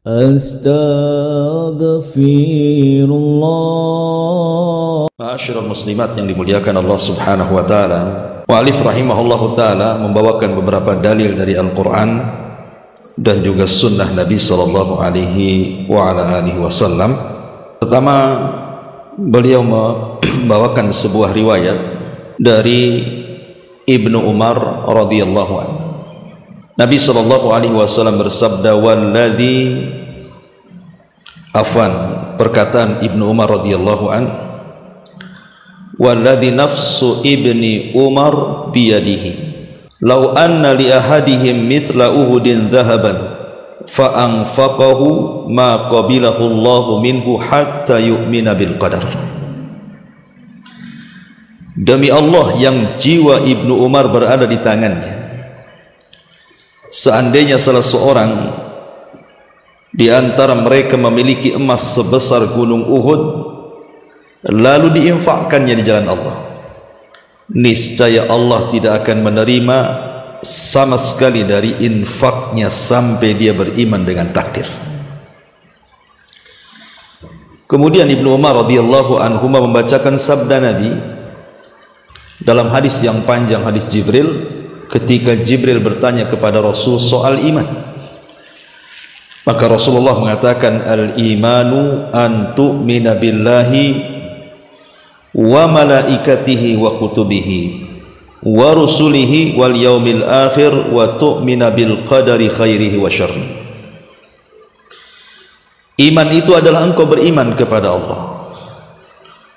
Astaghfirullah. Ma'asyiral muslimat yang dimuliakan Allah Subhanahu wa taala. Mu'allif rahimahullahu taala membawakan beberapa dalil dari Al-Qur'an dan juga sunnah Nabi sallallahu alaihi wasallam. Pertama, beliau membawakan sebuah riwayat dari Ibnu Umar radhiyallahu anhu. Nabi sallallahu alaihi wasallam bersabda, perkataan Ibnu Umar radhiyallahu an, walladzi nafsu ibni Umar biyadihi law anna li ahadihim mithla uhudin dhahaban fa anfaqahu ma qabilahu Allahu minhu hatta yu'mina bil qadar. Demi Allah yang jiwa Ibnu Umar berada di tangannya, seandainya salah seorang di antara mereka memiliki emas sebesar gunung Uhud, lalu diinfakkannya di jalan Allah, niscaya Allah tidak akan menerima sama sekali dari infaknya sampai dia beriman dengan takdir. Kemudian Ibnu Umar radhiyallahu anhu membacakan sabda Nabi dalam hadis yang panjang, hadis Jibril, ketika Jibril bertanya kepada Rasul soal iman. Maka Rasulullah mengatakan, al-imanu an tu'mina billahi wa malaikatihi wa kutubihi wa rusulihi wal yaumil akhir wa tu'mina bil qadari khairihi wa syarrihi. Iman itu adalah engkau beriman kepada Allah,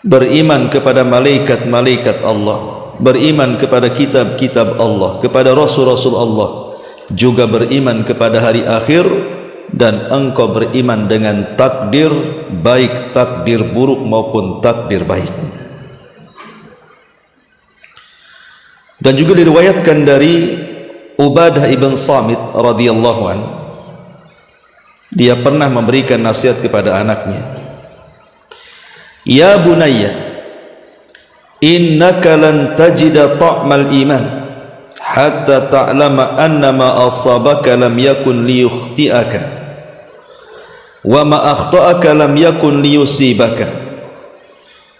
beriman kepada malaikat-malaikat Allah, beriman kepada kitab-kitab Allah, kepada rasul-rasul Allah, juga beriman kepada hari akhir, dan engkau beriman dengan takdir, baik takdir buruk maupun takdir baik. Dan juga diriwayatkan dari Ubadah ibn Samit radhiyallahu an, dia pernah memberikan nasihat kepada anaknya, ya bunayya, innaka lan tajida ta'mal iman hatta ta'lama anna ma asabaka lam yakun liyukhti'aka wa ma akhta'aka lam yakun liyusibaka.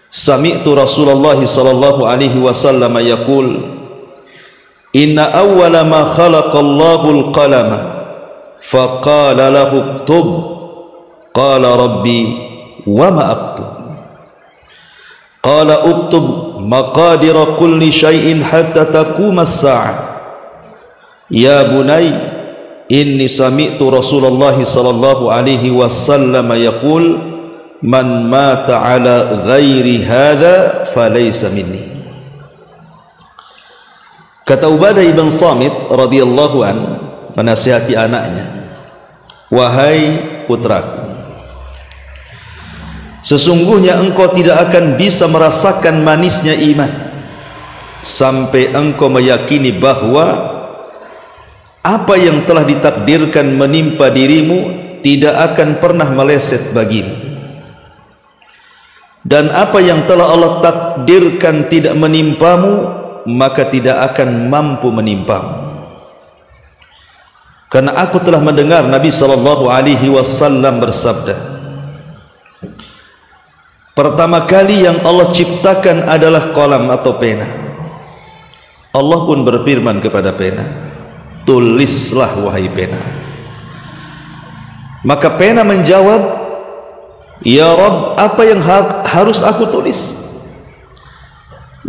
Sami'tu Rasulullah sallallahu alaihi wasallam yaqul, inna awwala ma khalaqallahu al-qalama faqala lahu uktub, qala rabbi wa ma aktub, qala uktub maqadira kulli syai'in hatta taquma as-sa'ah. Ya bunay, inni sami'tu Rasulullah sallallahu alaihi wasallam yaqul, man mata ala ghairi hadha falaysa minni. Kata Ubadah ibn Samit radhiyallahu an menasihati anaknya, wahai putraku, sesungguhnya engkau tidak akan bisa merasakan manisnya iman sampai engkau meyakini bahwa apa yang telah ditakdirkan menimpa dirimu tidak akan pernah meleset bagimu, dan apa yang telah Allah takdirkan tidak menimpamu maka tidak akan mampu menimpamu. Karena aku telah mendengar Nabi sallallahu alaihi wasallam bersabda, pertama kali yang Allah ciptakan adalah qalam atau pena. Allah pun berfirman kepada pena, tulislah wahai pena. Maka pena menjawab, ya Rabb, apa yang harus aku tulis?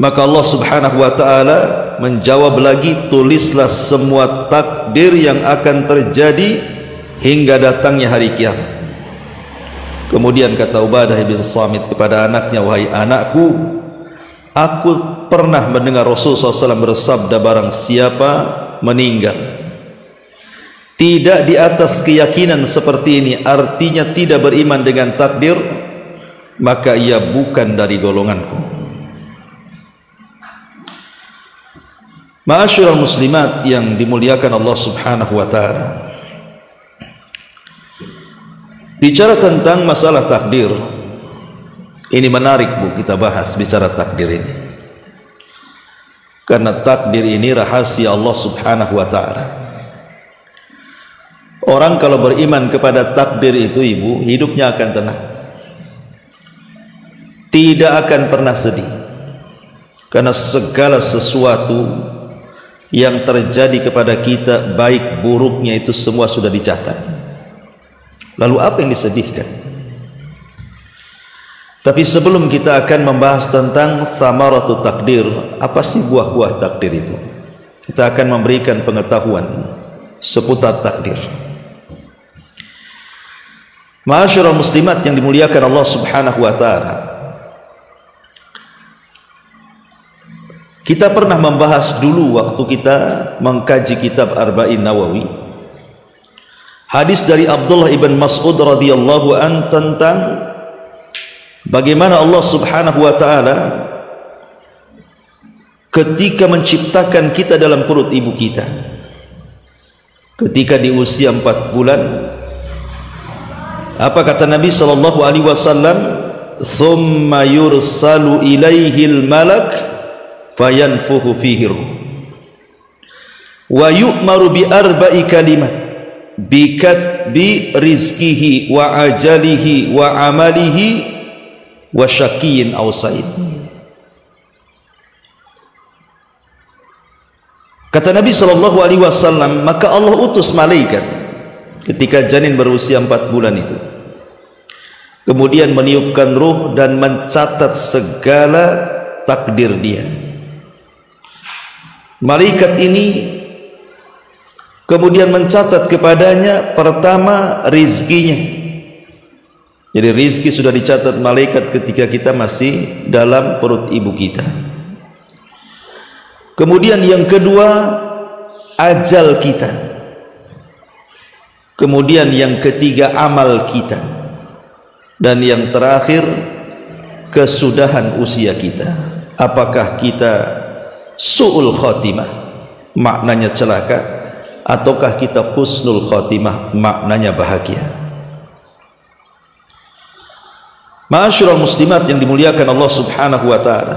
Maka Allah subhanahu wa ta'ala menjawab lagi, tulislah semua takdir yang akan terjadi hingga datangnya hari kiamat. Kemudian kata Ubadah bin Samit kepada anaknya, wahai anakku, aku pernah mendengar Rasulullah SAW bersabda, barang siapa meninggal tidak di atas keyakinan seperti ini, artinya tidak beriman dengan takdir, maka ia bukan dari golonganku. Ma'asyiral muslimat yang dimuliakan Allah subhanahu wa ta'ala, bicara tentang masalah takdir ini menarik Bu, kita bahas bicara takdir ini, karena takdir ini rahasia Allah subhanahu wa ta'ala. orang kalau beriman kepada takdir itu, ibu, hidupnya akan tenang, tidak akan pernah sedih, karena segala sesuatu yang terjadi kepada kita, baik buruknya itu semua sudah dicatat. Lalu apa yang disedihkan? Tapi sebelum kita akan membahas tentang thamaratu takdir, apa sih buah-buah takdir itu, kita akan memberikan pengetahuan seputar takdir. Ma'asyiral muslimat yang dimuliakan Allah Subhanahu wa taala, kita pernah membahas dulu waktu kita mengkaji kitab Arba'in Nawawi, hadis dari Abdullah ibn Mas'ud radhiyallahu an tentang bagaimana Allah Subhanahu wa taala ketika menciptakan kita dalam perut ibu kita, ketika di usia 4 bulan, apa kata Nabi sallallahu alaihi wasallam? "Tsumma yursalu ilaihil malak fayanfuhu fihi ruh wa yu'maru bi arba'i kalimat bi rizqihi wa ajalihi wa amalihi wa syaqiyyin aw sa'id." Kata Nabi sallallahu alaihi wasallam, maka Allah utus malaikat ketika janin berusia 4 bulan itu, kemudian meniupkan ruh dan mencatat segala takdir dia. Malaikat ini kemudian mencatat kepadanya pertama rizkinya. Jadi rizki sudah dicatat malaikat ketika kita masih dalam perut ibu kita. Kemudian yang kedua ajal kita. Kemudian yang ketiga amal kita. Dan yang terakhir kesudahan usia kita. Apakah kita su'ul khotimah, maknanya celaka, ataukah kita husnul khotimah, maknanya bahagia. Ma'asyiral muslimat yang dimuliakan Allah Subhanahu wa taala,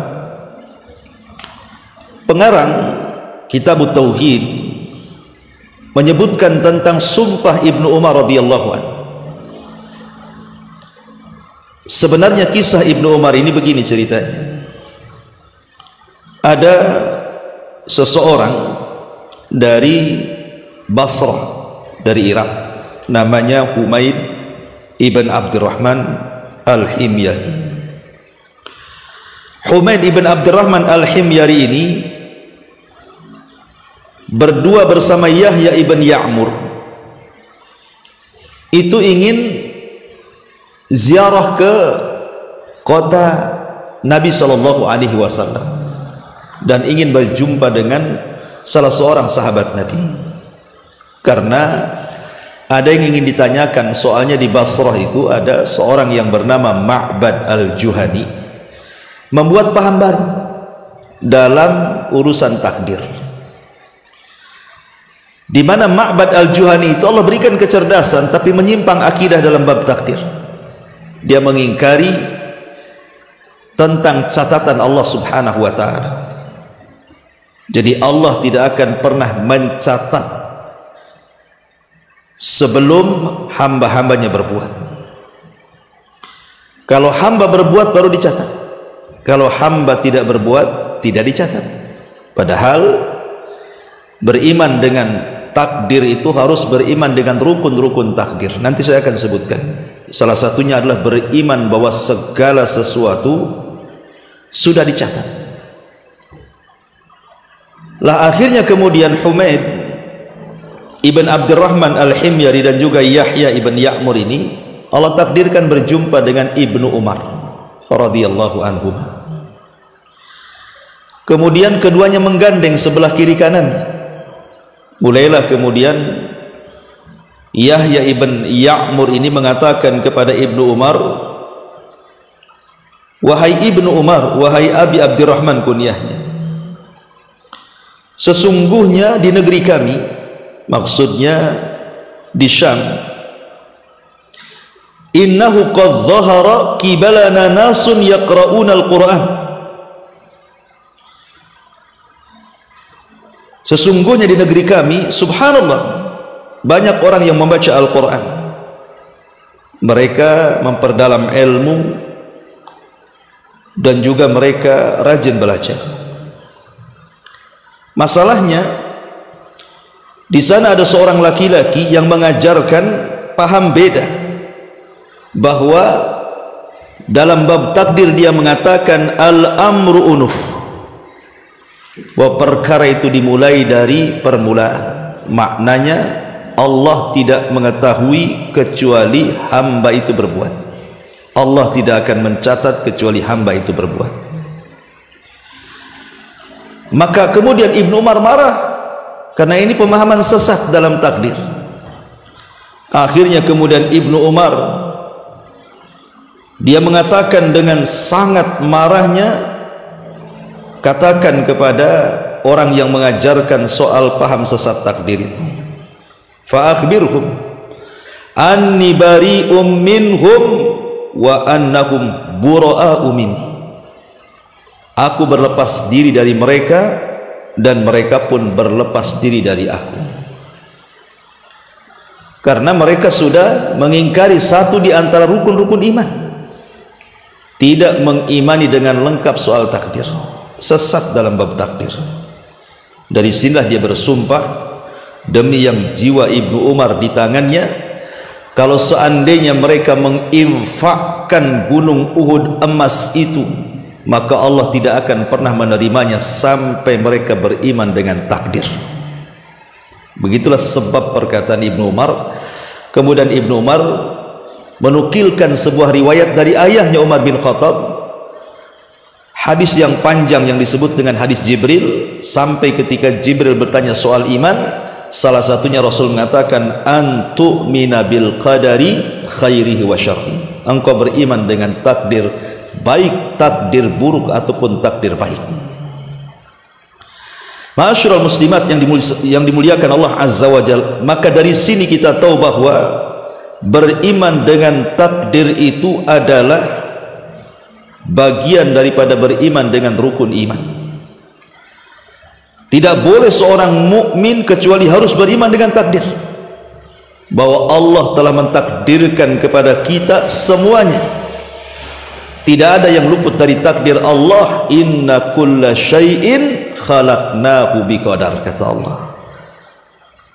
pengarang kitab Tauhid menyebutkan tentang sumpah Ibnu Umar radhiyallahu anhu. Sebenarnya kisah Ibnu Umar ini begini ceritanya. Ada seseorang dari Basrah, dari Irak, namanya Humaid ibn Abdurrahman al-Himyari. Humaid ibn Abdurrahman al-Himyari ini berdua bersama Yahya ibn Ya'mur itu ingin ziarah ke kota Nabi sallallahu alaihi wasallam dan ingin berjumpa dengan salah seorang sahabat Nabi, karena ada yang ingin ditanyakan. Soalnya di Basrah itu ada seorang yang bernama Ma'bad al-Juhani, membuat paham baru dalam urusan takdir, di mana Ma'bad al-Juhani itu Allah berikan kecerdasan tapi menyimpang akidah dalam bab takdir. Dia mengingkari tentang catatan Allah Subhanahu wa taala. Jadi Allah tidak akan pernah mencatat sebelum hamba-hambanya berbuat. Kalau hamba berbuat baru dicatat, kalau hamba tidak berbuat tidak dicatat. Padahal beriman dengan takdir itu harus beriman dengan rukun-rukun takdir. Nanti saya akan sebutkan. Salah satunya adalah beriman bahwa segala sesuatu sudah dicatat. Lah akhirnya kemudian Humaid ibn Abdurrahman al-Himyari dan juga Yahya ibn Ya'mur ini Allah takdirkan berjumpa dengan Ibnu Umar radhiyallahu anhu. Kemudian keduanya menggandeng sebelah kiri kanannya. Mulailah kemudian Yahya ibn Ya'mur ini mengatakan kepada Ibnu Umar, "Wahai Ibnu Umar, wahai Abi Abdurrahman kunyahnya, sesungguhnya di negeri kami," maksudnya di Syam, "innahu qad dhahara kibalana nasun yaqra'una al-Qur'an." Sesungguhnya di negeri kami, subhanallah, banyak orang yang membaca Al-Quran, mereka memperdalam ilmu dan juga mereka rajin belajar. Masalahnya di sana ada seorang laki-laki yang mengajarkan paham beda, bahwa dalam bab takdir dia mengatakan al-amru unuf, bahwa perkara itu dimulai dari permulaan. Maknanya Allah tidak mengetahui kecuali hamba itu berbuat. Allah tidak akan mencatat kecuali hamba itu berbuat. Maka kemudian Ibnu Umar marah karena ini pemahaman sesat dalam takdir. Akhirnya kemudian Ibnu Umar dia mengatakan dengan sangat marahnya, katakan kepada orang yang mengajarkan soal paham sesat takdir itu, fa akhbirhum anni bari'um minhum wa annahum bura'u minni. Aku berlepas diri dari mereka dan mereka pun berlepas diri dari aku, karena mereka sudah mengingkari satu di antara rukun-rukun iman, tidak mengimani dengan lengkap soal takdir, sesat dalam bab takdir. Dari sinilah dia bersumpah demi yang jiwa Ibnu Umar di tangannya, kalau seandainya mereka menginfakkan gunung Uhud emas itu, maka Allah tidak akan pernah menerimanya sampai mereka beriman dengan takdir. Begitulah sebab perkataan Ibnu Umar. Kemudian Ibnu Umar menukilkan sebuah riwayat dari ayahnya Umar bin Khattab, hadis yang panjang yang disebut dengan hadis Jibril, sampai ketika Jibril bertanya soal iman, salah satunya Rasul mengatakan antu minabil qadari khairihi wa syarri, engkau beriman dengan takdir, baik takdir buruk ataupun takdir baik. Ma'asyiral muslimat yang dimuliakan Allah Azza wa Jalla, maka dari sini kita tahu bahwa beriman dengan takdir itu adalah bagian daripada beriman dengan rukun iman. Tidak boleh seorang mukmin kecuali harus beriman dengan takdir, bahwa Allah telah mentakdirkan kepada kita semuanya. Tidak ada yang luput dari takdir Allah. Inna kulla syai'in khalaqnahu biqadar, kata Allah.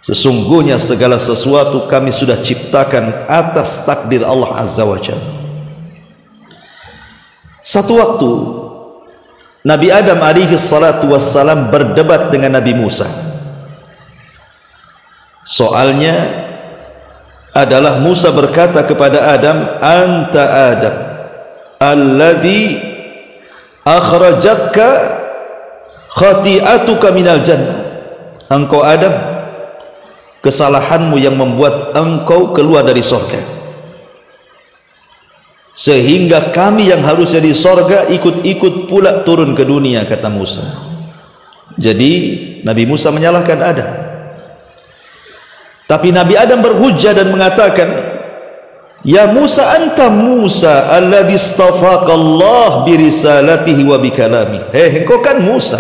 Sesungguhnya segala sesuatu kami sudah ciptakan atas takdir Allah Azza wa Jalla. Satu waktu Nabi Adam alaihi salatu wassalam berdebat dengan Nabi Musa. Soalnya adalah Musa berkata kepada Adam, anta Adam alladhi akhrajatka khati'atuka minal jannah. Engkau Adam, kesalahanmu yang membuat engkau keluar dari surga, sehingga kami yang harusnya di surga ikut-ikut pula turun ke dunia, kata Musa. Jadi Nabi Musa menyalahkan Adam. Tapi Nabi Adam berhujjah dan mengatakan, ya Musa, anta Musa alladhi istafaka Allah birisalatihi wa bikalami. Engkau kan Musa,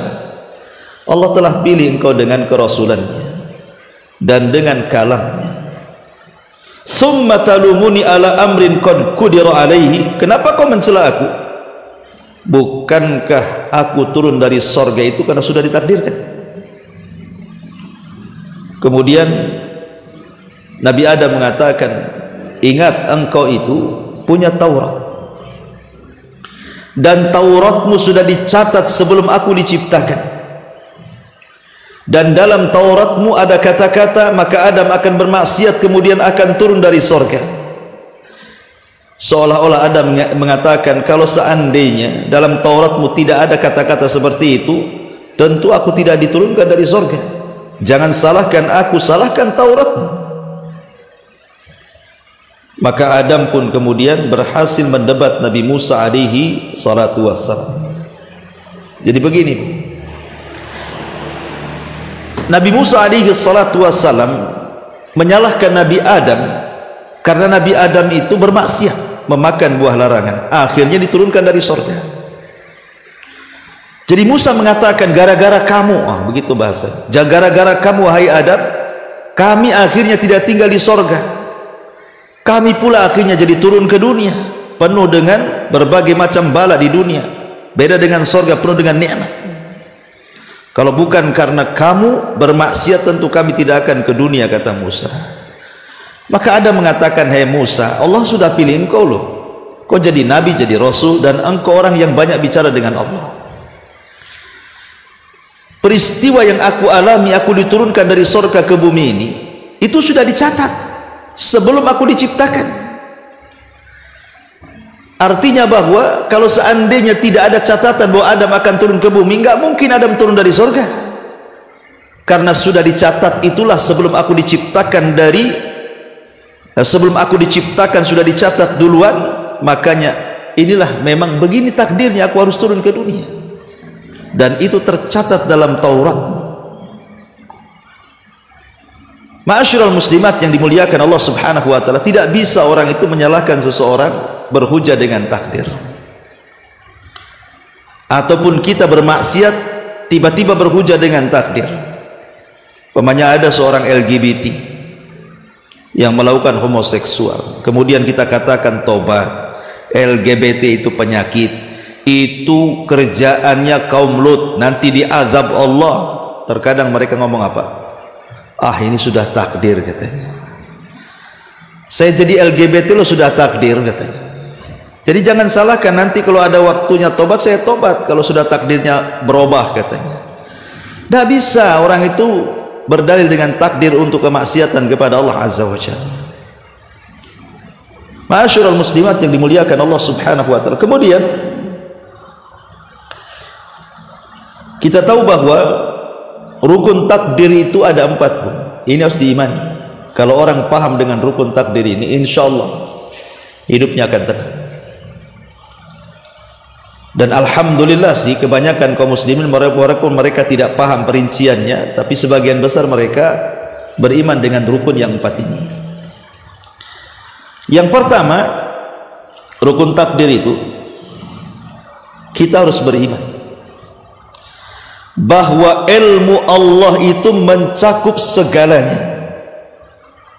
Allah telah pilih engkau dengan kerasulannya dan dengan kalamnya. Summa talumuni ala amrin qad qudira alaihi. Kenapa kau mencela aku? Bukankah aku turun dari sorga itu karena sudah ditakdirkan? Kemudian Nabi Adam mengatakan, ingat engkau itu punya Taurat, dan Tauratmu sudah dicatat sebelum aku diciptakan, dan dalam Tauratmu ada kata-kata maka Adam akan bermaksiat kemudian akan turun dari sorga. Seolah-olah Adam mengatakan, kalau seandainya dalam Tauratmu tidak ada kata-kata seperti itu, tentu aku tidak diturunkan dari sorga. Jangan salahkan aku, salahkan Tauratmu. Maka Adam pun kemudian berhasil mendebat Nabi Musa alaihi salatu wassalam. Jadi begini, Nabi Musa alaihi salatu wassalam menyalahkan Nabi Adam karena Nabi Adam itu bermaksiat, memakan buah larangan, akhirnya diturunkan dari surga. Jadi Musa mengatakan, gara-gara kamu, begitu bahasa, gara-gara kamu wahai Adam, kami akhirnya tidak tinggal di sorga, kami pula akhirnya jadi turun ke dunia penuh dengan berbagai macam bala di dunia, beda dengan sorga penuh dengan nikmat. Kalau bukan karena kamu bermaksiat tentu kami tidak akan ke dunia, kata Musa. Maka Adam mengatakan, hai Musa, Allah sudah pilih engkau loh, kau jadi nabi, jadi rasul, dan engkau orang yang banyak bicara dengan Allah. Peristiwa yang aku alami, aku diturunkan dari surga ke bumi ini, itu sudah dicatat sebelum aku diciptakan. Artinya bahwa kalau seandainya tidak ada catatan bahwa Adam akan turun ke bumi, enggak mungkin Adam turun dari surga, karena sudah dicatat. Itulah sebelum aku diciptakan sebelum aku diciptakan sudah dicatat duluan. Makanya inilah memang begini takdirnya, aku harus turun ke dunia, dan itu tercatat dalam Taurat. Ma'asyiral muslimat yang dimuliakan Allah Subhanahu wa taala, tidak bisa orang itu menyalahkan seseorang berhujah dengan takdir. Ataupun kita bermaksiat tiba-tiba berhujah dengan takdir. Umpamanya ada seorang LGBT yang melakukan homoseksual, kemudian kita katakan tobat. LGBT itu penyakit, itu kerjaannya kaum Lut, nanti diazab Allah. Terkadang mereka ngomong apa? Ah, ini sudah takdir, katanya. Saya jadi LGBT lo sudah takdir, katanya. Jadi jangan salahkan, nanti kalau ada waktunya tobat saya tobat, kalau sudah takdirnya berubah, katanya. Tidak bisa orang itu berdalil dengan takdir untuk kemaksiatan kepada Allah Azza wa Jalla. Ma'asyiral muslimat yang dimuliakan Allah Subhanahu wa taala. Kemudian kita tahu bahwa rukun takdir itu ada 4 pun. Ini harus diimani. Kalau orang paham dengan rukun takdir ini, insyaallah hidupnya akan tenang. Dan alhamdulillah sih, kebanyakan kaum muslimin walaupun mereka tidak paham perinciannya, tapi sebagian besar mereka beriman dengan rukun yang 4 ini. Yang pertama, rukun takdir itu kita harus beriman bahwa ilmu Allah itu mencakup segalanya.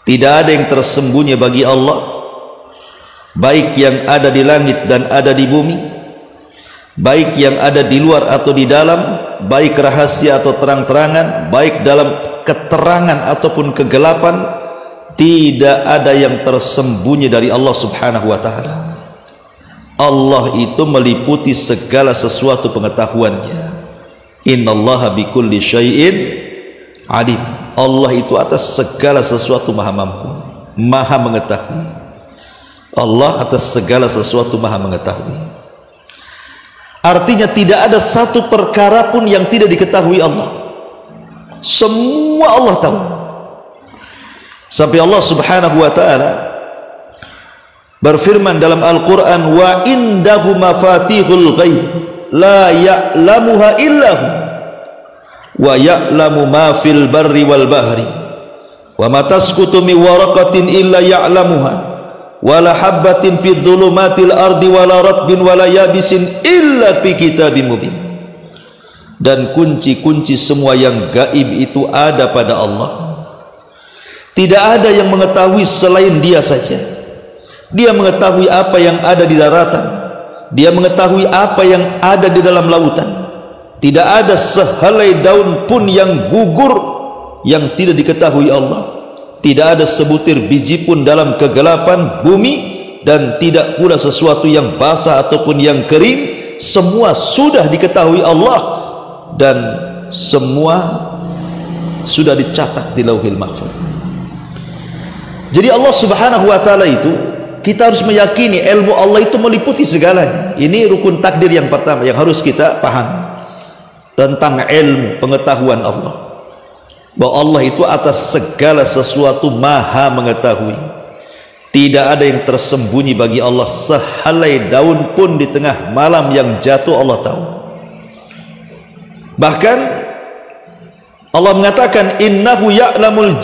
Tidak ada yang tersembunyi bagi Allah, baik yang ada di langit dan ada di bumi, baik yang ada di luar atau di dalam, baik rahasia atau terang-terangan, baik dalam keterangan ataupun kegelapan. Tidak ada yang tersembunyi dari Allah Subhanahu wa taala. Allah itu meliputi segala sesuatu pengetahuannya. Innallaha bikulli syai'in alim. Allah itu atas segala sesuatu maha mampu, maha mengetahui. Allah atas segala sesuatu maha mengetahui. Artinya tidak ada satu perkara pun yang tidak diketahui Allah. Semua Allah tahu. Sampai Allah Subhanahu wa taala berfirman dalam Al-Qur'an, wa indahu mafatihul ghaib la ya'lamuha illahu wa ya'lamu ma fil barri wal bahri wa ma tasqutu min waraqatin illa ya'lamuha wa la habbatin fi dhulumatil ardi wa la ratbin wa la yabisin illa fi kitabim mubin. Dan kunci-kunci semua yang gaib itu ada pada Allah. Tidak ada yang mengetahui selain Dia saja. Dia mengetahui apa yang ada di daratan, Dia mengetahui apa yang ada di dalam lautan. Tidak ada sehelai daun pun yang gugur yang tidak diketahui Allah. Tidak ada sebutir biji pun dalam kegelapan bumi, dan tidak pula sesuatu yang basah ataupun yang kering. Semua sudah diketahui Allah, dan semua sudah dicatat di Lauhil Mahfuz. Jadi Allah Subhanahu wa taala itu, kita harus meyakini ilmu Allah itu meliputi segalanya. Ini rukun takdir yang pertama yang harus kita pahami tentang ilmu pengetahuan Allah, bahwa Allah itu atas segala sesuatu maha mengetahui. Tidak ada yang tersembunyi bagi Allah. Sehelai daun pun di tengah malam yang jatuh Allah tahu. Bahkan Allah mengatakan, innahu ya'lamul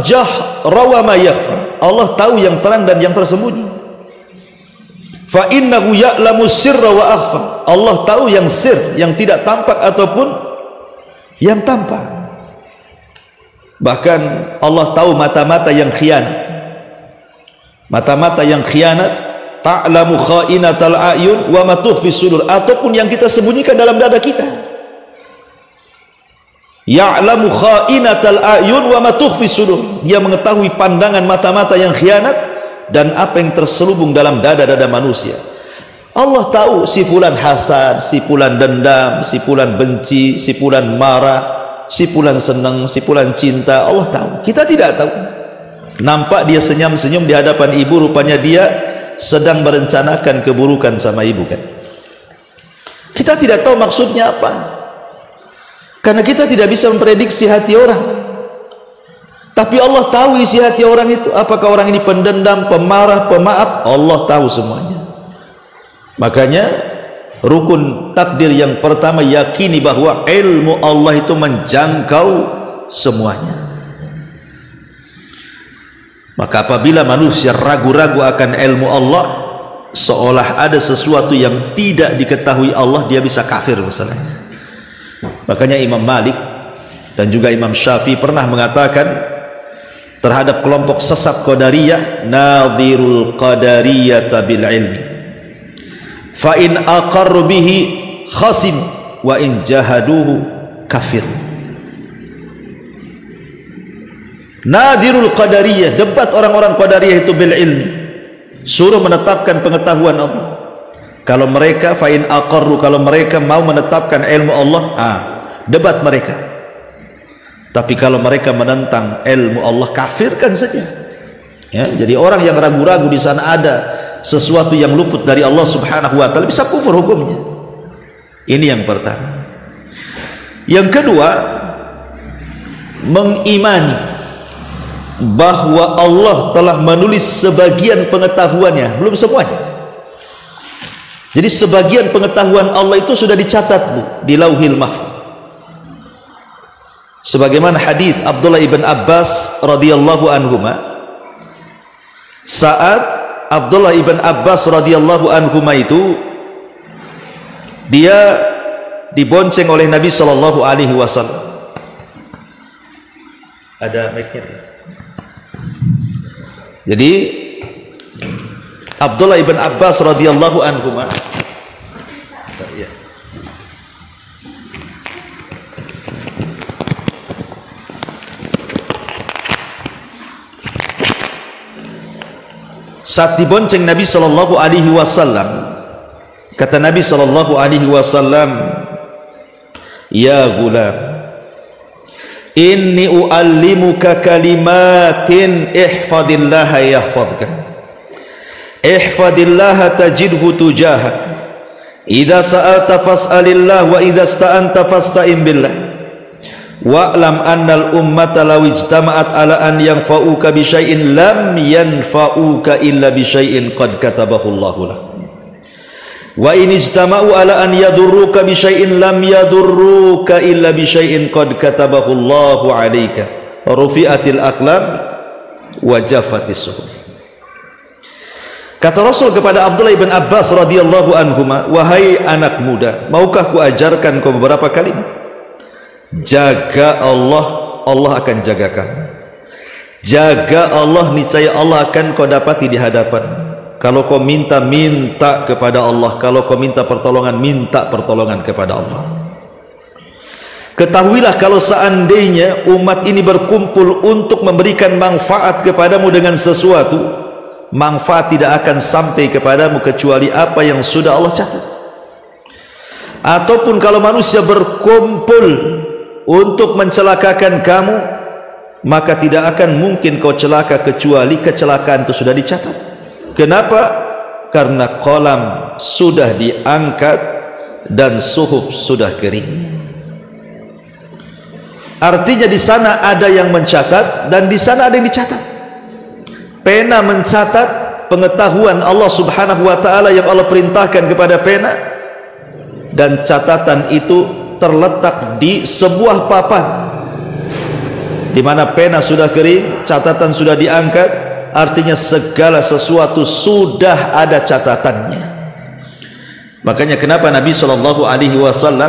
jahra wa ma yakhfa. Allah tahu yang terang dan yang tersembunyi. Fa innahu ya'lamu sirra wa akhfa. Allah tahu yang sir, yang tidak tampak ataupun yang tampak. Bahkan Allah tahu mata-mata yang khianat. Mata-mata yang khianat, ta'lamu kha'inatal a'yun wa ma tukhfi sudur, ataupun yang kita sembunyikan dalam dada kita. Ya'lamu kha'inatal a'yun wa ma tukhfi sudur. Dia mengetahui pandangan mata-mata yang khianat dan apa yang terselubung dalam dada-dada manusia. Allah tahu si fulan hasad, si fulan dendam, si fulan benci, si fulan marah, si fulan senang, si fulan cinta. Allah tahu, kita tidak tahu. Nampak dia senyum-senyum di hadapan ibu, rupanya dia sedang merencanakan keburukan sama ibu kan. Kita tidak tahu maksudnya apa, karena kita tidak bisa memprediksi hati orang. Tapi Allah tahu isi hati orang itu. Apakah orang ini pendendam, pemarah, pemaaf? Allah tahu semuanya. Makanya rukun takdir yang pertama, yakini bahwa ilmu Allah itu menjangkau semuanya. Maka apabila manusia ragu-ragu akan ilmu Allah, seolah ada sesuatu yang tidak diketahui Allah, dia bisa kafir masalahnya. Makanya Imam Malik dan juga Imam Syafi'i pernah mengatakan terhadap kelompok sesat Qadariyah, nadhirul qadariyata bil ilmi, fa in aqarru bihi khasim wa in jahaduhu kafir. Nadhirul qadariyah, debat orang-orang Qadariyah itu bil ilmi, suruh menetapkan pengetahuan Allah. Kalau mereka fa in aqarru, kalau mereka mau menetapkan ilmu Allah, debat mereka. Tapi kalau mereka menentang ilmu Allah, kafirkan saja. Ya, jadi orang yang ragu-ragu di sana ada sesuatu yang luput dari Allah Subhanahu wa taala, bisa kufur hukumnya. Ini yang pertama. Yang kedua, mengimani bahwa Allah telah menulis sebagian pengetahuannya, belum semuanya. Jadi sebagian pengetahuan Allah itu sudah dicatat, Bu, di Lauhil Mahfuz. Sebagaimana hadis Abdullah ibn Abbas radhiyallahu anhuma, saat Abdullah ibn Abbas radhiyallahu anhuma itu dia dibonceng oleh Nabi sallallahu alaihi wasallam. Ada mic-nya. Jadi Abdullah ibn Abbas radhiyallahu anhuma, saat dibonceng Nabi sallallahu alaihi wasallam, kata Nabi sallallahu alaihi wasallam, ya gulam, inni uallimuka kalimatin ihfadillaha yahfadka, ihfadillaha tajidhu tujaha, idza sa'alta fas'alillah wa idza sta'anta fasta'in billah, wa'lam annal ummata law ijtama'at ala an yanfa'uka bi syai'in lam yanfa'uka illa bi syai'in qad katabahu Allahu lak, wa in ijtama'u ala an yadurruka bi syai'in lam yadurruka illa bi syai'in qad katabahu Allahu 'alaika, rufi'atil aqlam wa jaffatis suhuf. Kata Rasul kepada Abdullah ibn Abbas radhiyallahu anhuma, wahai anak muda, maukah ku ajarkan kau beberapa kalimat? Jaga Allah, Allah akan jaga kamu. Jaga Allah, niscaya Allah akan kau dapati di hadapan. Kalau kau minta, minta kepada Allah. Kalau kau minta pertolongan, minta pertolongan kepada Allah. Ketahuilah kalau seandainya umat ini berkumpul untuk memberikan manfaat kepadamu dengan sesuatu, manfaat tidak akan sampai kepadamu kecuali apa yang sudah Allah catat. Ataupun kalau manusia berkumpul untuk mencelakakan kamu, maka tidak akan mungkin kau celaka kecuali kecelakaan itu sudah dicatat. Kenapa? Karena kolam sudah diangkat dan suhuf sudah kering. Artinya di sana ada yang mencatat dan di sana ada yang dicatat. Pena mencatat pengetahuan Allah Subhanahu wa taala yang Allah perintahkan kepada pena, dan catatan itu terletak di sebuah papan di mana pena sudah kering, catatan sudah diangkat, artinya segala sesuatu sudah ada catatannya. Makanya kenapa Nabi sallallahu alaihi wasallam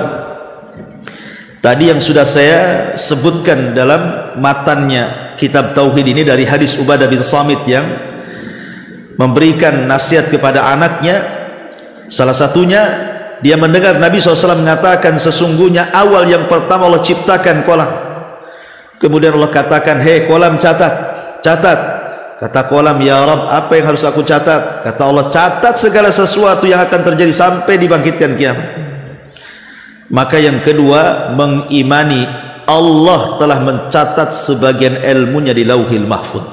Tadi yang sudah saya sebutkan dalam matannya kitab Tauhid ini dari hadis Ubadah bin Samit yang memberikan nasihat kepada anaknya. Salah satunya dia mendengar Nabi SAW mengatakan, sesungguhnya awal yang pertama Allah ciptakan kolam. Kemudian Allah katakan, hei kolam, catat. Kata kolam, ya Rabb, apa yang harus aku catat? Kata Allah, catat segala sesuatu yang akan terjadi sampai dibangkitkan kiamat. Maka yang kedua, mengimani Allah telah mencatat sebagian ilmunya di Lauhil Mahfuz.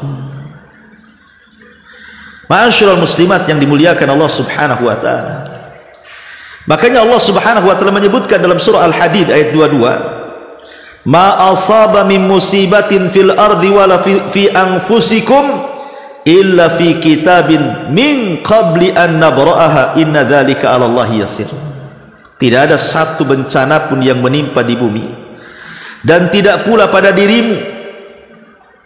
Ma'asyiral muslimat yang dimuliakan Allah Subhanahu wa taala. Makanya Allah Subhanahu wa taala menyebutkan dalam surah Al-Hadid ayat 22, ma asaba min musibatin fil ardi wala fi anfusikum illa fi kitabin min qabli an nabra'aha inna dzalika 'ala Allah yasir. Tidak ada satu bencana pun yang menimpa di bumi dan tidak pula pada dirimu,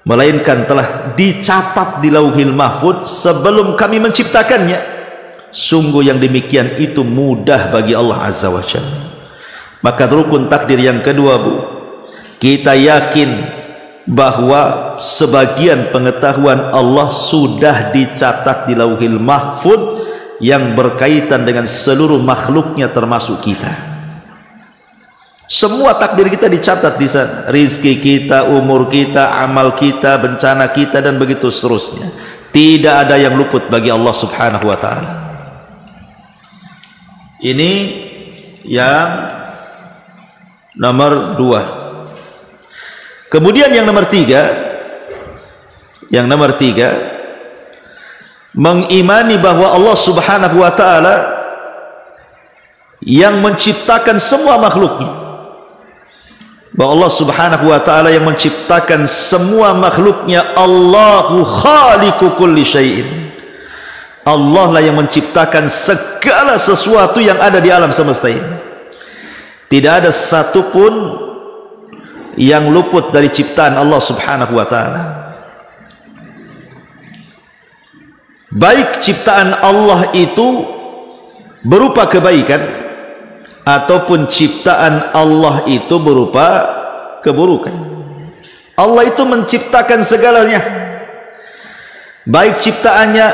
melainkan telah dicatat di Lauhil Mahfuz sebelum kami menciptakannya. Sungguh yang demikian itu mudah bagi Allah Azza wa Jalla. Maka rukun takdir yang kedua, Bu, kita yakin bahwa sebagian pengetahuan Allah sudah dicatat di Lauhil Mahfuz yang berkaitan dengan seluruh makhluknya termasuk kita. Semua takdir kita dicatat di sana, rizki kita, umur kita, amal kita, bencana kita, dan begitu seterusnya. Tidak ada yang luput bagi Allah Subhanahu wa taala. Ini yang nomor 2. Kemudian yang nomor 3, mengimani bahwa Allah Subhanahu wa taala yang menciptakan semua makhluknya. Bahwa Allah Subhanahu wa taala yang menciptakan semua makhluknya. Allahu khaliqu kulli syai'in. Allah lah yang menciptakan segala sesuatu yang ada di alam semesta ini. Tidak ada satupun yang luput dari ciptaan Allah Subhanahu wa taala. Baik ciptaan Allah itu berupa kebaikan ataupun ciptaan Allah itu berupa keburukan. Allah itu menciptakan segalanya. Baik ciptaannya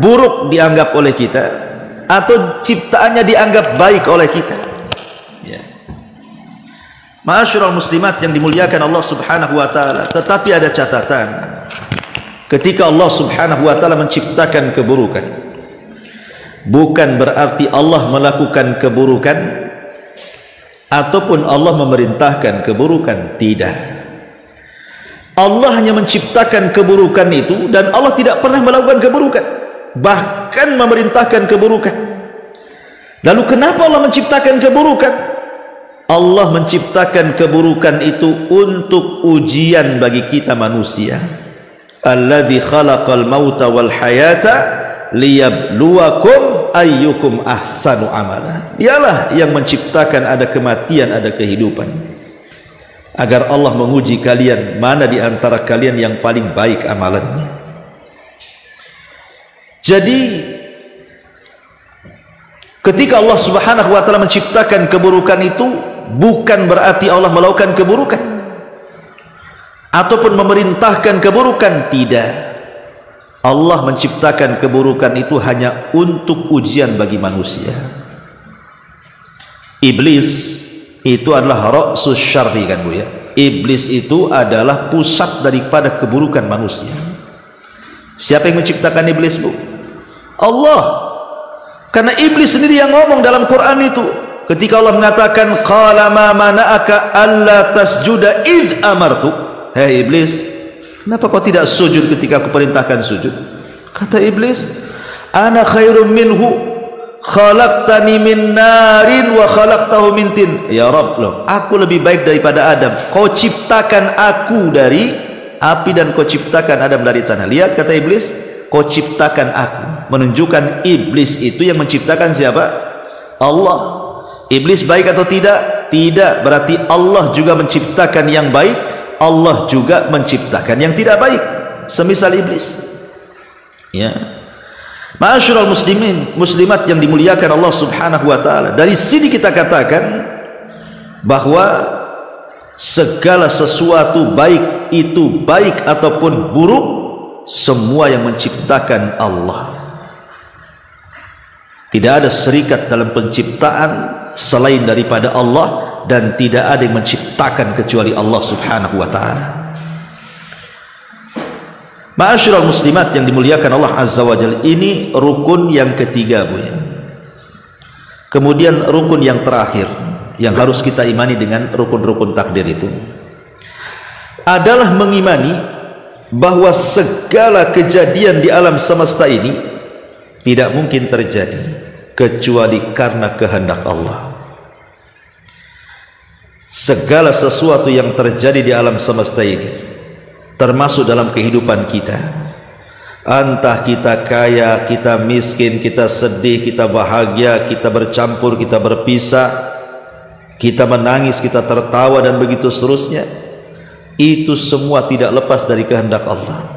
buruk dianggap oleh kita atau ciptaannya dianggap baik oleh kita. Ya. Ma'asyiral muslimat yang dimuliakan Allah Subhanahu wa taala, tetapi ada catatan. Ketika Allah Subhanahu wa taala menciptakan keburukan, bukan berarti Allah melakukan keburukan ataupun Allah memerintahkan keburukan. Tidak. Allah hanya menciptakan keburukan itu, dan Allah tidak pernah melakukan keburukan, bahkan memerintahkan keburukan. Lalu kenapa Allah menciptakan keburukan? Allah menciptakan keburukan itu untuk ujian bagi kita manusia. Alladzi khalaqal mauta wal hayata liyabluwakum ayyukum ahsanu amala. Dialah yang menciptakan ada kematian, ada kehidupan, agar Allah menguji kalian mana di antara kalian yang paling baik amalannya. Jadi ketika Allah Subhanahu wa taala menciptakan keburukan itu, bukan berarti Allah melakukan keburukan ataupun memerintahkan keburukan. Tidak. Allah menciptakan keburukan itu hanya untuk ujian bagi manusia. Iblis itu adalah ra'sus syarri, kan Bu ya. Iblis itu adalah pusat daripada keburukan manusia. Siapa yang menciptakan iblis, Bu? Allah. Karena iblis sendiri yang ngomong dalam Quran itu, ketika Allah mengatakan qala ma mana'aka alla tasjuda id amartu. Hei iblis, kenapa kau tidak sujud ketika aku perintahkan sujud? Kata iblis, ana khairum minhu khalaqtani min narin wa khalaqtahu min tin. Ya Rabb, loh, aku lebih baik daripada Adam. Kau ciptakan aku dari api dan kau ciptakan Adam dari tanah. Lihat, kata iblis, kau ciptakan aku. Menunjukkan iblis itu yang menciptakan siapa? Allah. Iblis baik atau tidak? Tidak. Berarti Allah juga menciptakan yang baik, Allah juga menciptakan yang tidak baik, semisal iblis. Ya. Ma'asyiral muslimin, muslimat yang dimuliakan Allah Subhanahu wa taala. Dari sini kita katakan bahwa segala sesuatu baik itu baik ataupun buruk, semua yang menciptakan Allah. Tidak ada serikat dalam penciptaan selain daripada Allah, dan tidak ada yang menciptakan kecuali Allah subhanahu wa ta'ala. Ma'asyiral muslimat yang dimuliakan Allah azza wa jalla, ini rukun yang ketiga, Bu ya. Kemudian rukun yang terakhir yang harus kita imani dengan rukun-rukun takdir itu adalah mengimani bahwa segala kejadian di alam semesta ini tidak mungkin terjadi kecuali karena kehendak Allah. Segala sesuatu yang terjadi di alam semesta ini, termasuk dalam kehidupan kita, entah kita kaya, kita miskin, kita sedih, kita bahagia, kita bercampur, kita berpisah, kita menangis, kita tertawa, dan begitu seterusnya, itu semua tidak lepas dari kehendak Allah.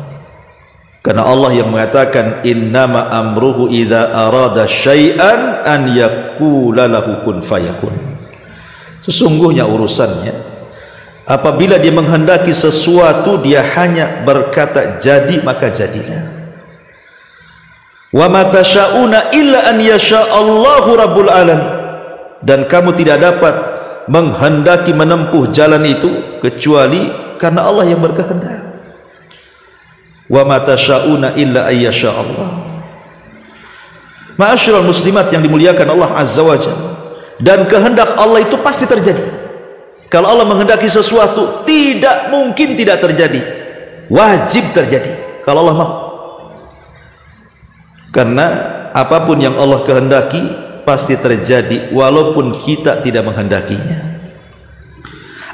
Karena Allah yang mengatakan innama amruhu idza arada syai'an an yaqula lahu kun fayakun. Sesungguhnya urusannya, apabila dia menghendaki sesuatu, dia hanya berkata jadi, maka jadilah. Wa ma tasyauna illa an yasha Allahu rabbul alamin. Dan kamu tidak dapat menghendaki menempuh jalan itu kecuali karena Allah yang berkehendak. Wa ma tasyauna illa an yasha Allah. Ma'asyiral muslimat yang dimuliakan Allah azza wa jalla, dan kehendak Allah itu pasti terjadi. Kalau Allah menghendaki sesuatu, tidak mungkin tidak terjadi, wajib terjadi kalau Allah mau. Karena apapun yang Allah kehendaki pasti terjadi walaupun kita tidak menghendakinya.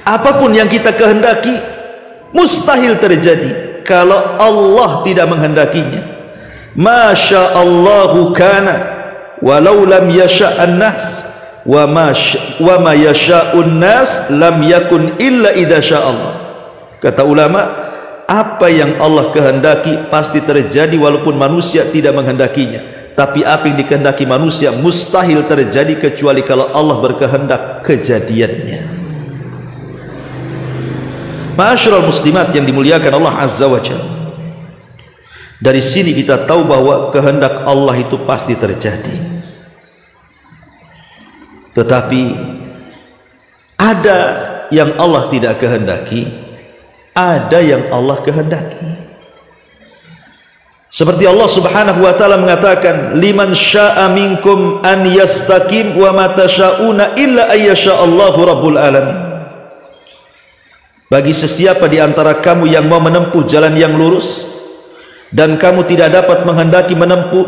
Apapun yang kita kehendaki mustahil terjadi kalau Allah tidak menghendakinya. Masya Allahu kana walau lam yasha'an nas wa ma yasha'un nas lam yakun illa idza sya'allah. Kata ulama, apa yang Allah kehendaki pasti terjadi walaupun manusia tidak menghendakinya. Tapi apa yang dikehendaki manusia mustahil terjadi kecuali kalau Allah berkehendak kejadiannya. Ma'asyiral muslimat yang dimuliakan Allah azza wa jalla, dari sini kita tahu bahwa kehendak Allah itu pasti terjadi. Tetapi ada yang Allah tidak kehendaki, ada yang Allah kehendaki. Seperti Allah subhanahu wa ta'ala mengatakan, liman sya'a minkum an yastaqim wa ma tasyauna illa ayyasha Allahu rabbul alamin. Bagi sesiapa di antara kamu yang mau menempuh jalan yang lurus, dan kamu tidak dapat menghendaki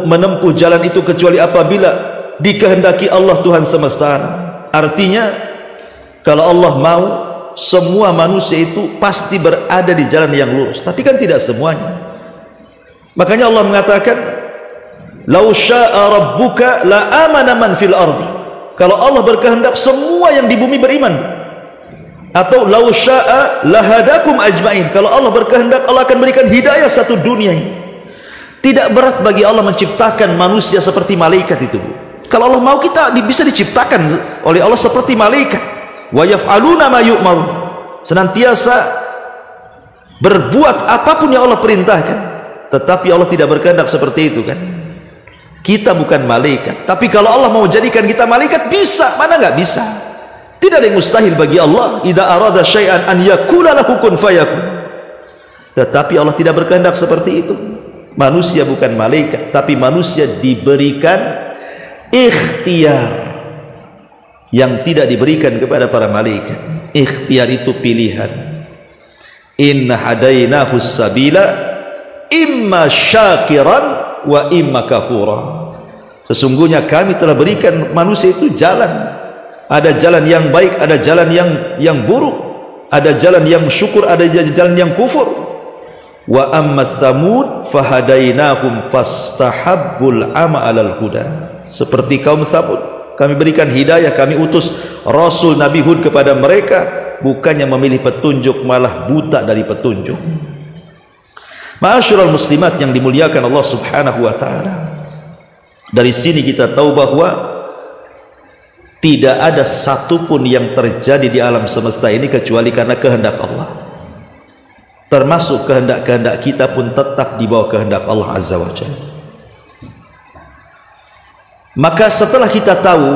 menempuh jalan itu kecuali apabila dikehendaki Allah Tuhan semesta alam. Artinya kalau Allah mau, semua manusia itu pasti berada di jalan yang lurus. Tapi kan tidak semuanya. Makanya Allah mengatakan, lau sya'a rabbuka la amana man fil ardi. Kalau Allah berkehendak, semua yang di bumi beriman. Atau lau sya'a lahadakum ajmain. Kalau Allah berkehendak, Allah akan berikan hidayah satu dunia ini. Tidak berat bagi Allah menciptakan manusia seperti malaikat itu, Bu. Kalau Allah mau, kita bisa diciptakan oleh Allah seperti malaikat. Wa yaf'aluna ma yu'marun. Senantiasa berbuat apapun yang Allah perintahkan. Tetapi Allah tidak berkehendak seperti itu kan. Kita bukan malaikat. Tapi kalau Allah mau jadikan kita malaikat, bisa. Mana nggak bisa? Tidak ada yang mustahil bagi Allah. Idza arada syai'an an yaqula lahu kun fayakun. Tetapi Allah tidak berkehendak seperti itu. Manusia bukan malaikat, tapi manusia diberikan ikhtiar yang tidak diberikan kepada para malaikat. Ikhtiar itu pilihan. Inna hadainahu sabila imma syakiran wa imma kafura. Sesungguhnya kami telah berikan manusia itu jalan. Ada jalan yang baik, ada jalan yang buruk, ada jalan yang syukur, ada jalan yang kufur. Wa amma thamud fahadainahum fastahabbul ama 'alal huda. Seperti kaum Tsamud, kami berikan hidayah, kami utus Rasul Nabi Hud kepada mereka, bukannya memilih petunjuk, malah buta dari petunjuk. Ma'asyiral muslimat yang dimuliakan Allah subhanahu wa ta'ala, dari sini kita tahu bahwa tidak ada satupun yang terjadi di alam semesta ini kecuali karena kehendak Allah. Termasuk kehendak-kehendak kita pun tetap di bawah kehendak Allah Azza wa Jalla. Maka setelah kita tahu,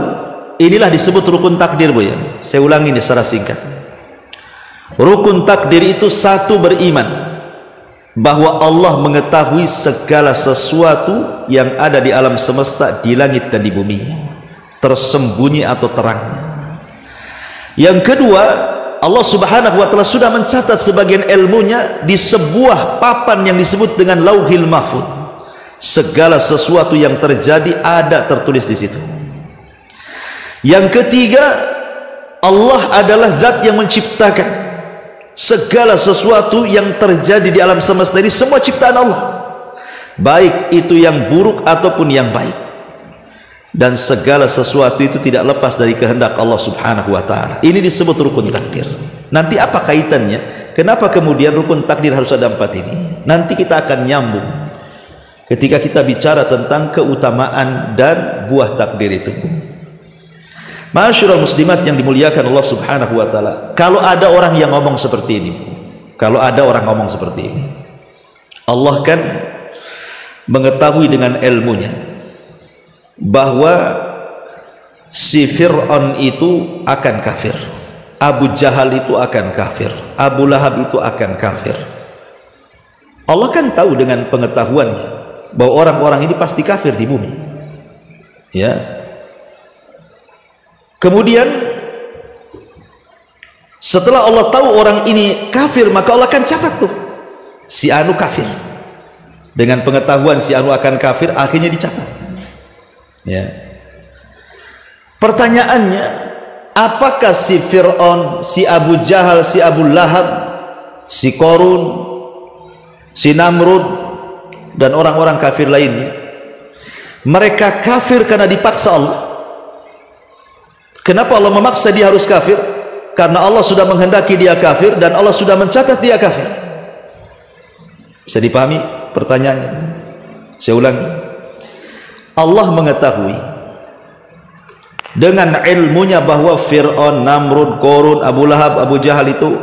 inilah disebut rukun takdir, Bu ya. Saya ulangi ini secara singkat. Rukun takdir itu satu, beriman bahwa Allah mengetahui segala sesuatu yang ada di alam semesta, di langit dan di bumi, tersembunyi atau terangnya. Yang kedua, Allah Subhanahu wa Ta'ala sudah mencatat sebagian ilmunya di sebuah papan yang disebut dengan Lauhil Mahfuz. Segala sesuatu yang terjadi ada tertulis di situ. Yang ketiga, Allah adalah zat yang menciptakan segala sesuatu yang terjadi di alam semesta ini, semua ciptaan Allah, baik itu yang buruk ataupun yang baik. Dan segala sesuatu itu tidak lepas dari kehendak Allah Subhanahu wa Ta'ala. Ini disebut rukun takdir. Nanti apa kaitannya? Kenapa kemudian rukun takdir harus ada 4 ini? Nanti kita akan nyambung ketika kita bicara tentang keutamaan dan buah takdir itu. Ma'asyiral muslimat yang dimuliakan Allah Subhanahu wa Ta'ala, kalau ada orang yang ngomong seperti ini, kalau ada orang ngomong seperti ini, Allah kan mengetahui dengan ilmunya bahwa si Fir'aun itu akan kafir, Abu Jahal itu akan kafir, Abu Lahab itu akan kafir. Allah kan tahu dengan pengetahuannya bahwa orang-orang ini pasti kafir di bumi, ya. Kemudian setelah Allah tahu orang ini kafir, maka Allah akan catat tuh si anu kafir. Dengan pengetahuan si anu akan kafir, akhirnya dicatat, ya. Pertanyaannya, apakah si Fir'aun, si Abu Jahal, si Abu Lahab, si Qarun, si Namrud dan orang-orang kafir lainnya, mereka kafir karena dipaksa Allah? Kenapa Allah memaksa dia harus kafir? Karena Allah sudah menghendaki dia kafir dan Allah sudah mencatat dia kafir. Bisa dipahami pertanyaannya? Saya ulangi. Allah mengetahui dengan ilmunya bahwa Fir'aun, Namrud, Qarun, Abu Lahab, Abu Jahal itu